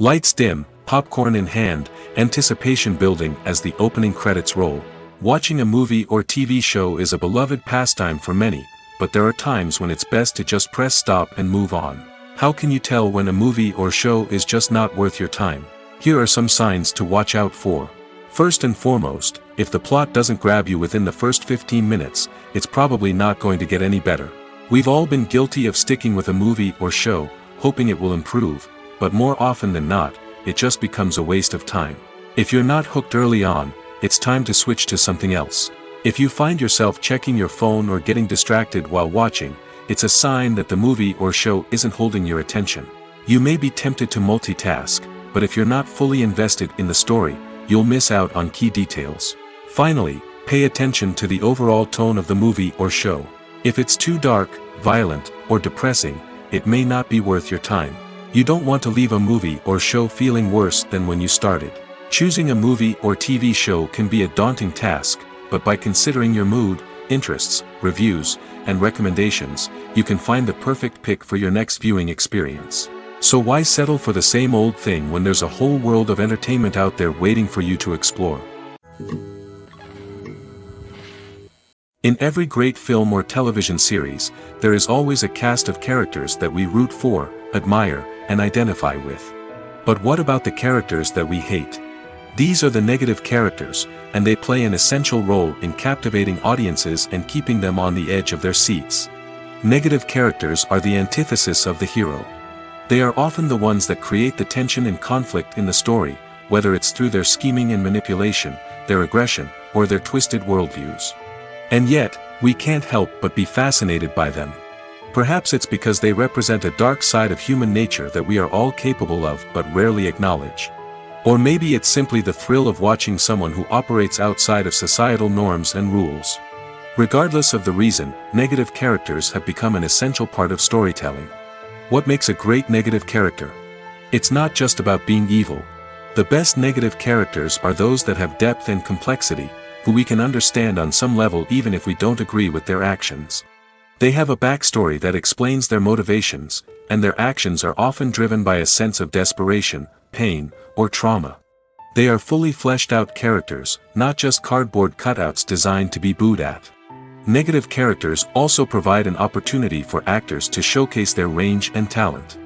Lights dim, popcorn in hand, anticipation building as the opening credits roll. Watching a movie or TV show is a beloved pastime for many, but there are times when it's best to just press stop and move on. How can you tell when a movie or show is just not worth your time? Here are some signs to watch out for. First and foremost, if the plot doesn't grab you within the first 15 minutes, it's probably not going to get any better. We've all been guilty of sticking with a movie or show, hoping it will improve, but more often than not, it just becomes a waste of time. If you're not hooked early on, it's time to switch to something else. If you find yourself checking your phone or getting distracted while watching, it's a sign that the movie or show isn't holding your attention. You may be tempted to multitask, but if you're not fully invested in the story, you'll miss out on key details. Finally, pay attention to the overall tone of the movie or show. If it's too dark, violent, or depressing, it may not be worth your time. You don't want to leave a movie or show feeling worse than when you started. Choosing a movie or TV show can be a daunting task, but by considering your mood, interests, reviews, and recommendations, you can find the perfect pick for your next viewing experience. So why settle for the same old thing when there's a whole world of entertainment out there waiting for you to explore? In every great film or television series, there is always a cast of characters that we root for, admire, and identify with. But what about the characters that we hate? These are the negative characters, and they play an essential role in captivating audiences and keeping them on the edge of their seats. Negative characters are the antithesis of the hero. They are often the ones that create the tension and conflict in the story, whether it's through their scheming and manipulation, their aggression, or their twisted worldviews. And yet, we can't help but be fascinated by them. Perhaps it's because they represent a dark side of human nature that we are all capable of but rarely acknowledge. Or maybe it's simply the thrill of watching someone who operates outside of societal norms and rules. Regardless of the reason, negative characters have become an essential part of storytelling. What makes a great negative character? It's not just about being evil. The best negative characters are those that have depth and complexity, who we can understand on some level even if we don't agree with their actions. They have a backstory that explains their motivations, and their actions are often driven by a sense of desperation, pain, or trauma. They are fully fleshed out characters, not just cardboard cutouts designed to be booed at. Negative characters also provide an opportunity for actors to showcase their range and talent.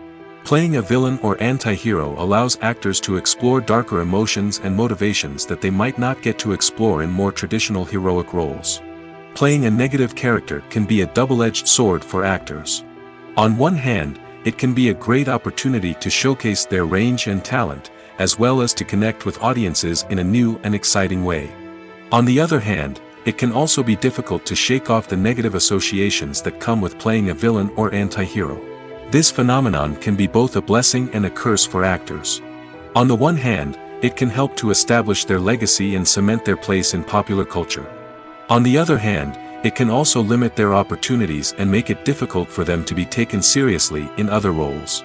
Playing a villain or anti-hero allows actors to explore darker emotions and motivations that they might not get to explore in more traditional heroic roles. Playing a negative character can be a double-edged sword for actors. On one hand, it can be a great opportunity to showcase their range and talent, as well as to connect with audiences in a new and exciting way. On the other hand, it can also be difficult to shake off the negative associations that come with playing a villain or anti-hero. This phenomenon can be both a blessing and a curse for actors. On the one hand, it can help to establish their legacy and cement their place in popular culture. On the other hand, it can also limit their opportunities and make it difficult for them to be taken seriously in other roles.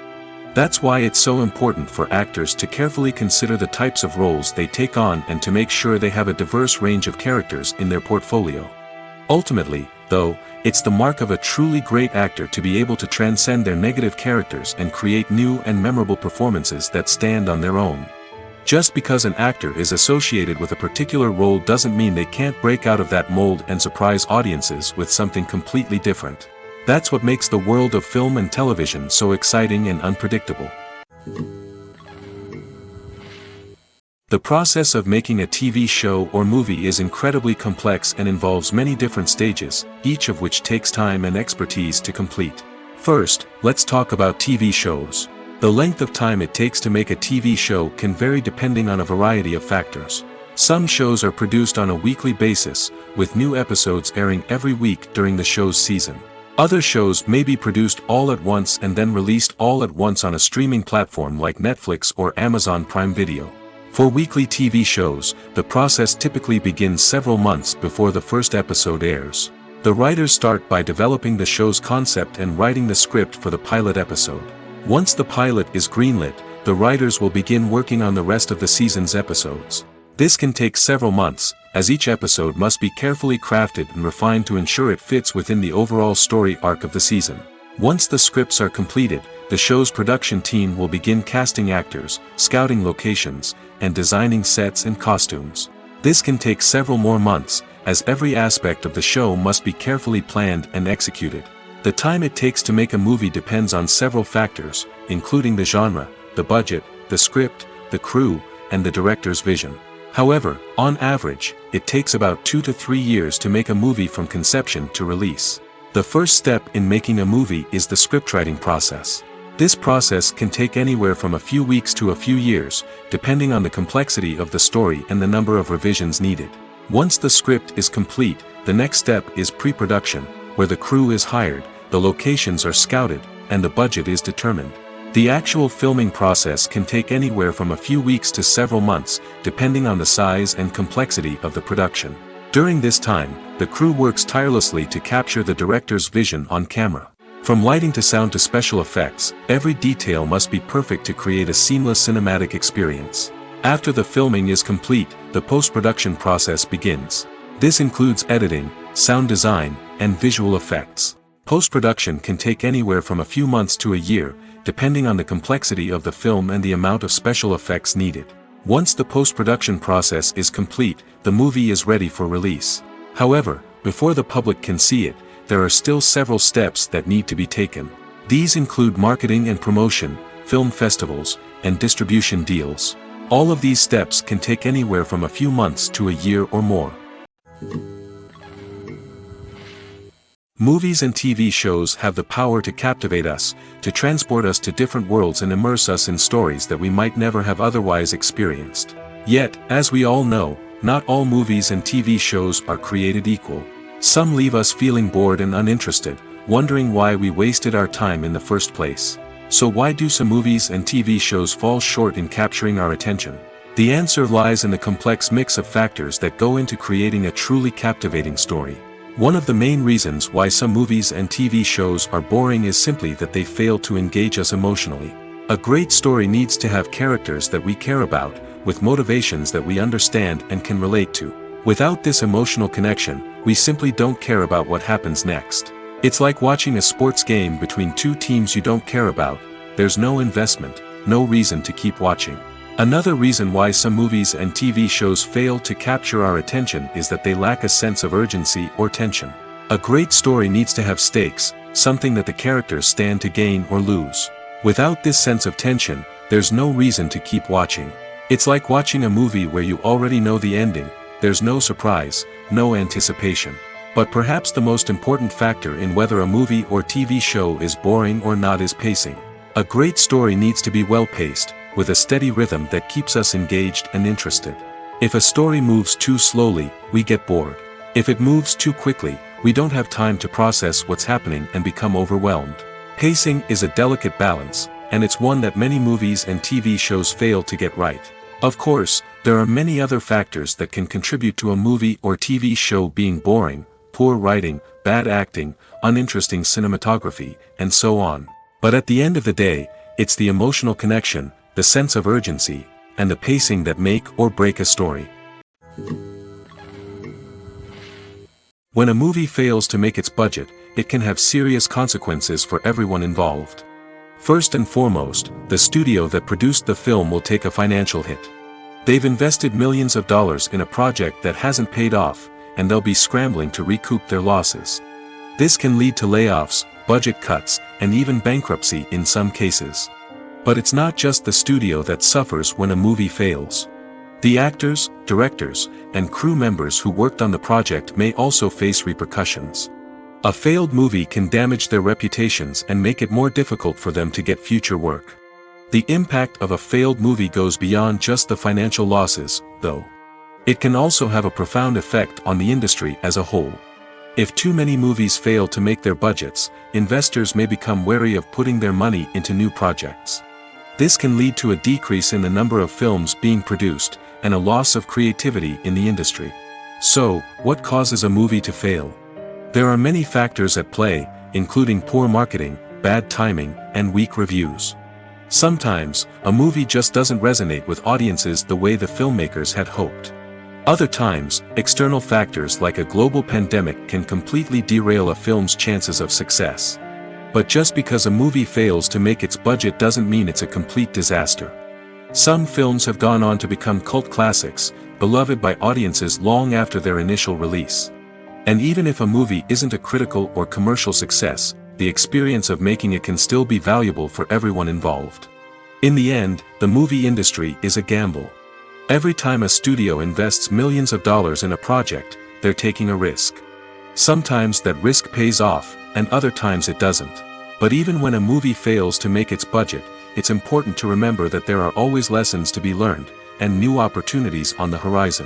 That's why it's so important for actors to carefully consider the types of roles they take on and to make sure they have a diverse range of characters in their portfolio. Ultimately, though, it's the mark of a truly great actor to be able to transcend their negative characters and create new and memorable performances that stand on their own. Just because an actor is associated with a particular role doesn't mean they can't break out of that mold and surprise audiences with something completely different. That's what makes the world of film and television so exciting and unpredictable. The process of making a TV show or movie is incredibly complex and involves many different stages, each of which takes time and expertise to complete. First, let's talk about TV shows. The length of time it takes to make a TV show can vary depending on a variety of factors. Some shows are produced on a weekly basis, with new episodes airing every week during the show's season. Other shows may be produced all at once and then released all at once on a streaming platform like Netflix or Amazon Prime Video. For weekly TV shows, the process typically begins several months before the first episode airs. The writers start by developing the show's concept and writing the script for the pilot episode. Once the pilot is greenlit, the writers will begin working on the rest of the season's episodes. This can take several months, as each episode must be carefully crafted and refined to ensure it fits within the overall story arc of the season. Once the scripts are completed, the show's production team will begin casting actors, scouting locations, and designing sets and costumes. This can take several more months, as every aspect of the show must be carefully planned and executed. The time it takes to make a movie depends on several factors, including the genre, the budget, the script, the crew, and the director's vision. However, on average, it takes about 2 to 3 years to make a movie from conception to release. The first step in making a movie is the scriptwriting process. This process can take anywhere from a few weeks to a few years, depending on the complexity of the story and the number of revisions needed. Once the script is complete, the next step is pre-production, where the crew is hired, the locations are scouted, and the budget is determined. The actual filming process can take anywhere from a few weeks to several months, depending on the size and complexity of the production. During this time, the crew works tirelessly to capture the director's vision on camera. From lighting to sound to special effects, every detail must be perfect to create a seamless cinematic experience. After the filming is complete, the post-production process begins. This includes editing, sound design, and visual effects. Post-production can take anywhere from a few months to a year, depending on the complexity of the film and the amount of special effects needed. Once the post-production process is complete, the movie is ready for release. However, before the public can see it, there are still several steps that need to be taken. These include marketing and promotion, film festivals, and distribution deals. All of these steps can take anywhere from a few months to a year or more. Movies and TV shows have the power to captivate us, to transport us to different worlds and immerse us in stories that we might never have otherwise experienced. Yet, as we all know, not all movies and TV shows are created equal. Some leave us feeling bored and uninterested, wondering why we wasted our time in the first place. So why do some movies and TV shows fall short in capturing our attention? The answer lies in the complex mix of factors that go into creating a truly captivating story. One of the main reasons why some movies and TV shows are boring is simply that they fail to engage us emotionally. A great story needs to have characters that we care about, with motivations that we understand and can relate to. Without this emotional connection, we simply don't care about what happens next. It's like watching a sports game between two teams you don't care about. There's no investment, no reason to keep watching. Another reason why some movies and TV shows fail to capture our attention is that they lack a sense of urgency or tension. A great story needs to have stakes, something that the characters stand to gain or lose. Without this sense of tension, there's no reason to keep watching. It's like watching a movie where you already know the ending. There's no surprise, no anticipation. But perhaps the most important factor in whether a movie or TV show is boring or not is pacing. A great story needs to be well-paced, with a steady rhythm that keeps us engaged and interested. If a story moves too slowly, we get bored. If it moves too quickly, we don't have time to process what's happening and become overwhelmed. Pacing is a delicate balance, and it's one that many movies and TV shows fail to get right. Of course, there are many other factors that can contribute to a movie or TV show being boring: poor writing, bad acting, uninteresting cinematography, and so on. But at the end of the day, it's the emotional connection, the sense of urgency, and the pacing that make or break a story. When a movie fails to make its budget, it can have serious consequences for everyone involved. First and foremost, the studio that produced the film will take a financial hit. They've invested millions of dollars in a project that hasn't paid off, and they'll be scrambling to recoup their losses. This can lead to layoffs, budget cuts, and even bankruptcy in some cases. But it's not just the studio that suffers when a movie fails. The actors, directors, and crew members who worked on the project may also face repercussions. A failed movie can damage their reputations and make it more difficult for them to get future work. The impact of a failed movie goes beyond just the financial losses, though. It can also have a profound effect on the industry as a whole. If too many movies fail to make their budgets, investors may become wary of putting their money into new projects. This can lead to a decrease in the number of films being produced, and a loss of creativity in the industry. So, what causes a movie to fail? There are many factors at play, including poor marketing, bad timing, and weak reviews. Sometimes, a movie just doesn't resonate with audiences the way the filmmakers had hoped. Other times, external factors like a global pandemic can completely derail a film's chances of success. But just because a movie fails to make its budget doesn't mean it's a complete disaster. Some films have gone on to become cult classics, beloved by audiences long after their initial release. And even if a movie isn't a critical or commercial success, the experience of making it can still be valuable for everyone involved. In the end, the movie industry is a gamble. Every time a studio invests millions of dollars in a project, they're taking a risk. Sometimes that risk pays off, and other times it doesn't. But even when a movie fails to make its budget, it's important to remember that there are always lessons to be learned, and new opportunities on the horizon.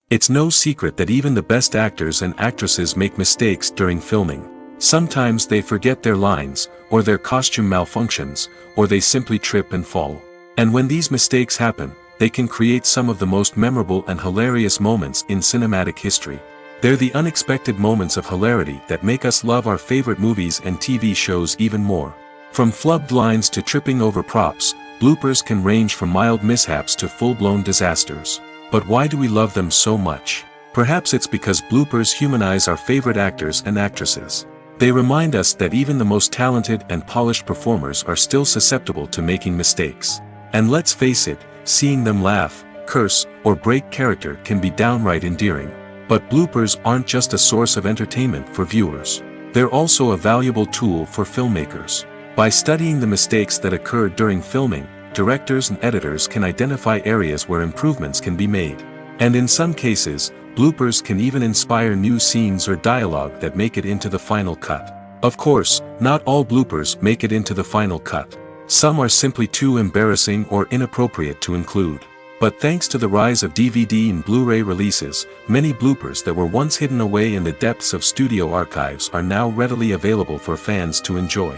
It's no secret that even the best actors and actresses make mistakes during filming. Sometimes they forget their lines, or their costume malfunctions, or they simply trip and fall. And when these mistakes happen, they can create some of the most memorable and hilarious moments in cinematic history. They're the unexpected moments of hilarity that make us love our favorite movies and TV shows even more. From flubbed lines to tripping over props, bloopers can range from mild mishaps to full-blown disasters. But why do we love them so much? Perhaps it's because bloopers humanize our favorite actors and actresses. They remind us that even the most talented and polished performers are still susceptible to making mistakes. And let's face it, seeing them laugh, curse, or break character can be downright endearing. But bloopers aren't just a source of entertainment for viewers. They're also a valuable tool for filmmakers. By studying the mistakes that occurred during filming, directors and editors can identify areas where improvements can be made. And in some cases, bloopers can even inspire new scenes or dialogue that make it into the final cut. Of course, not all bloopers make it into the final cut. Some are simply too embarrassing or inappropriate to include. But thanks to the rise of DVD and Blu-ray releases, many bloopers that were once hidden away in the depths of studio archives are now readily available for fans to enjoy.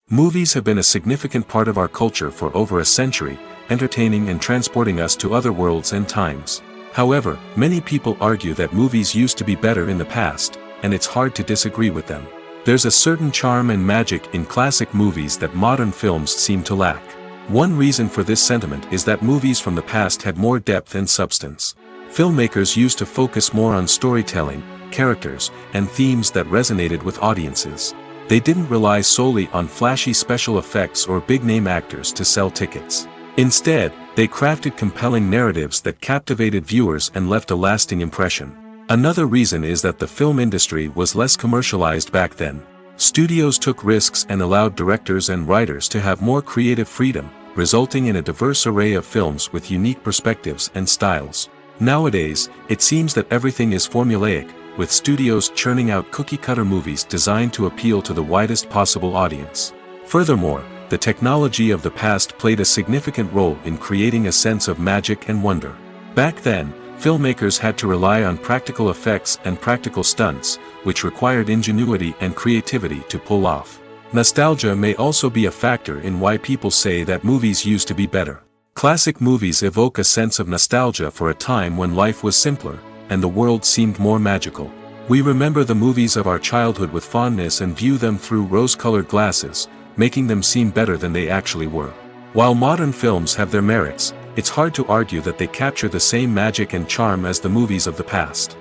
Movies have been a significant part of our culture for over a century, entertaining and transporting us to other worlds and times. However, many people argue that movies used to be better in the past, and it's hard to disagree with them. There's a certain charm and magic in classic movies that modern films seem to lack. One reason for this sentiment is that movies from the past had more depth and substance. Filmmakers used to focus more on storytelling, characters, and themes that resonated with audiences. They didn't rely solely on flashy special effects or big-name actors to sell tickets. Instead, they crafted compelling narratives that captivated viewers and left a lasting impression. Another reason is that the film industry was less commercialized back then. Studios took risks and allowed directors and writers to have more creative freedom, resulting in a diverse array of films with unique perspectives and styles. Nowadays, it seems that everything is formulaic, with studios churning out cookie-cutter movies designed to appeal to the widest possible audience. Furthermore, the technology of the past played a significant role in creating a sense of magic and wonder. Back then, filmmakers had to rely on practical effects and practical stunts, which required ingenuity and creativity to pull off. Nostalgia may also be a factor in why people say that movies used to be better. Classic movies evoke a sense of nostalgia for a time when life was simpler, and the world seemed more magical. We remember the movies of our childhood with fondness and view them through rose-colored glasses, making them seem better than they actually were. While modern films have their merits, it's hard to argue that they capture the same magic and charm as the movies of the past.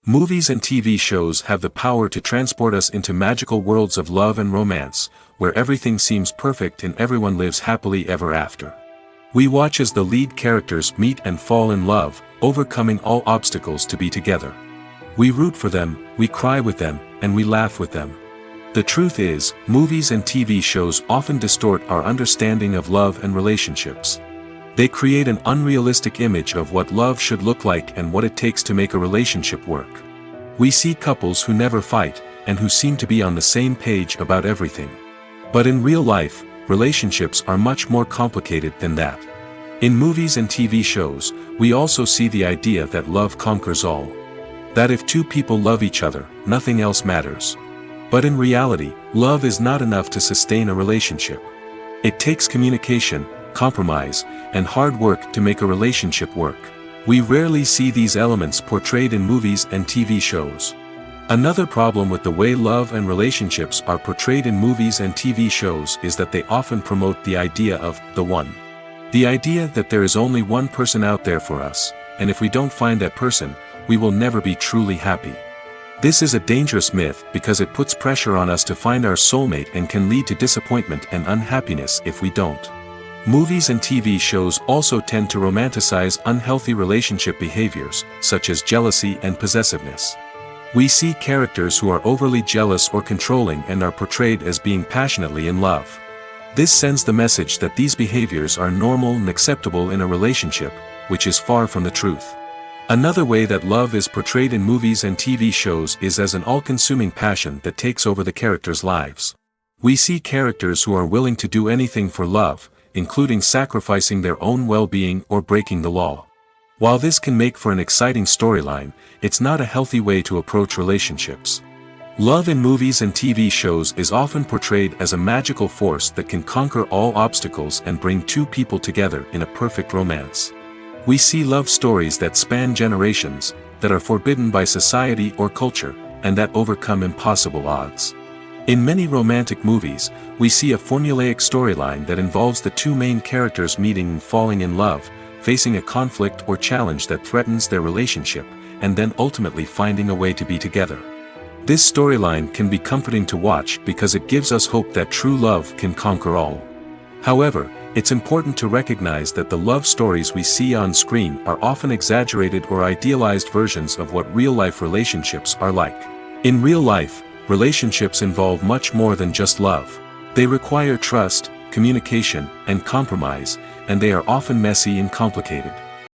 Movies and TV shows have the power to transport us into magical worlds of love and romance, where everything seems perfect and everyone lives happily ever after. We watch as the lead characters meet and fall in love, overcoming all obstacles to be together. We root for them, we cry with them, and we laugh with them. The truth is, movies and TV shows often distort our understanding of love and relationships. They create an unrealistic image of what love should look like and what it takes to make a relationship work. We see couples who never fight, and who seem to be on the same page about everything. But in real life, relationships are much more complicated than that. In movies and TV shows, we also see the idea that love conquers all. That if two people love each other, nothing else matters. But in reality, love is not enough to sustain a relationship. It takes communication, compromise, and hard work to make a relationship work. We rarely see these elements portrayed in movies and TV shows. Another problem with the way love and relationships are portrayed in movies and TV shows is that they often promote the idea of the one. The idea that there is only one person out there for us, and if we don't find that person, we will never be truly happy. This is a dangerous myth because it puts pressure on us to find our soulmate and can lead to disappointment and unhappiness if we don't. Movies and TV shows also tend to romanticize unhealthy relationship behaviors, such as jealousy and possessiveness. We see characters who are overly jealous or controlling and are portrayed as being passionately in love. This sends the message that these behaviors are normal and acceptable in a relationship, which is far from the truth. Another way that love is portrayed in movies and TV shows is as an all-consuming passion that takes over the characters' lives. We see characters who are willing to do anything for love, including sacrificing their own well-being or breaking the law. While this can make for an exciting storyline, it's not a healthy way to approach relationships. Love in movies and TV shows is often portrayed as a magical force that can conquer all obstacles and bring two people together in a perfect romance. We see love stories that span generations, that are forbidden by society or culture, and that overcome impossible odds. In many romantic movies, we see a formulaic storyline that involves the two main characters meeting and falling in love, facing a conflict or challenge that threatens their relationship, and then ultimately finding a way to be together. This storyline can be comforting to watch because it gives us hope that true love can conquer all. However, it's important to recognize that the love stories we see on screen are often exaggerated or idealized versions of what real-life relationships are like. In real life, relationships involve much more than just love. They require trust, communication, and compromise, and they are often messy and complicated.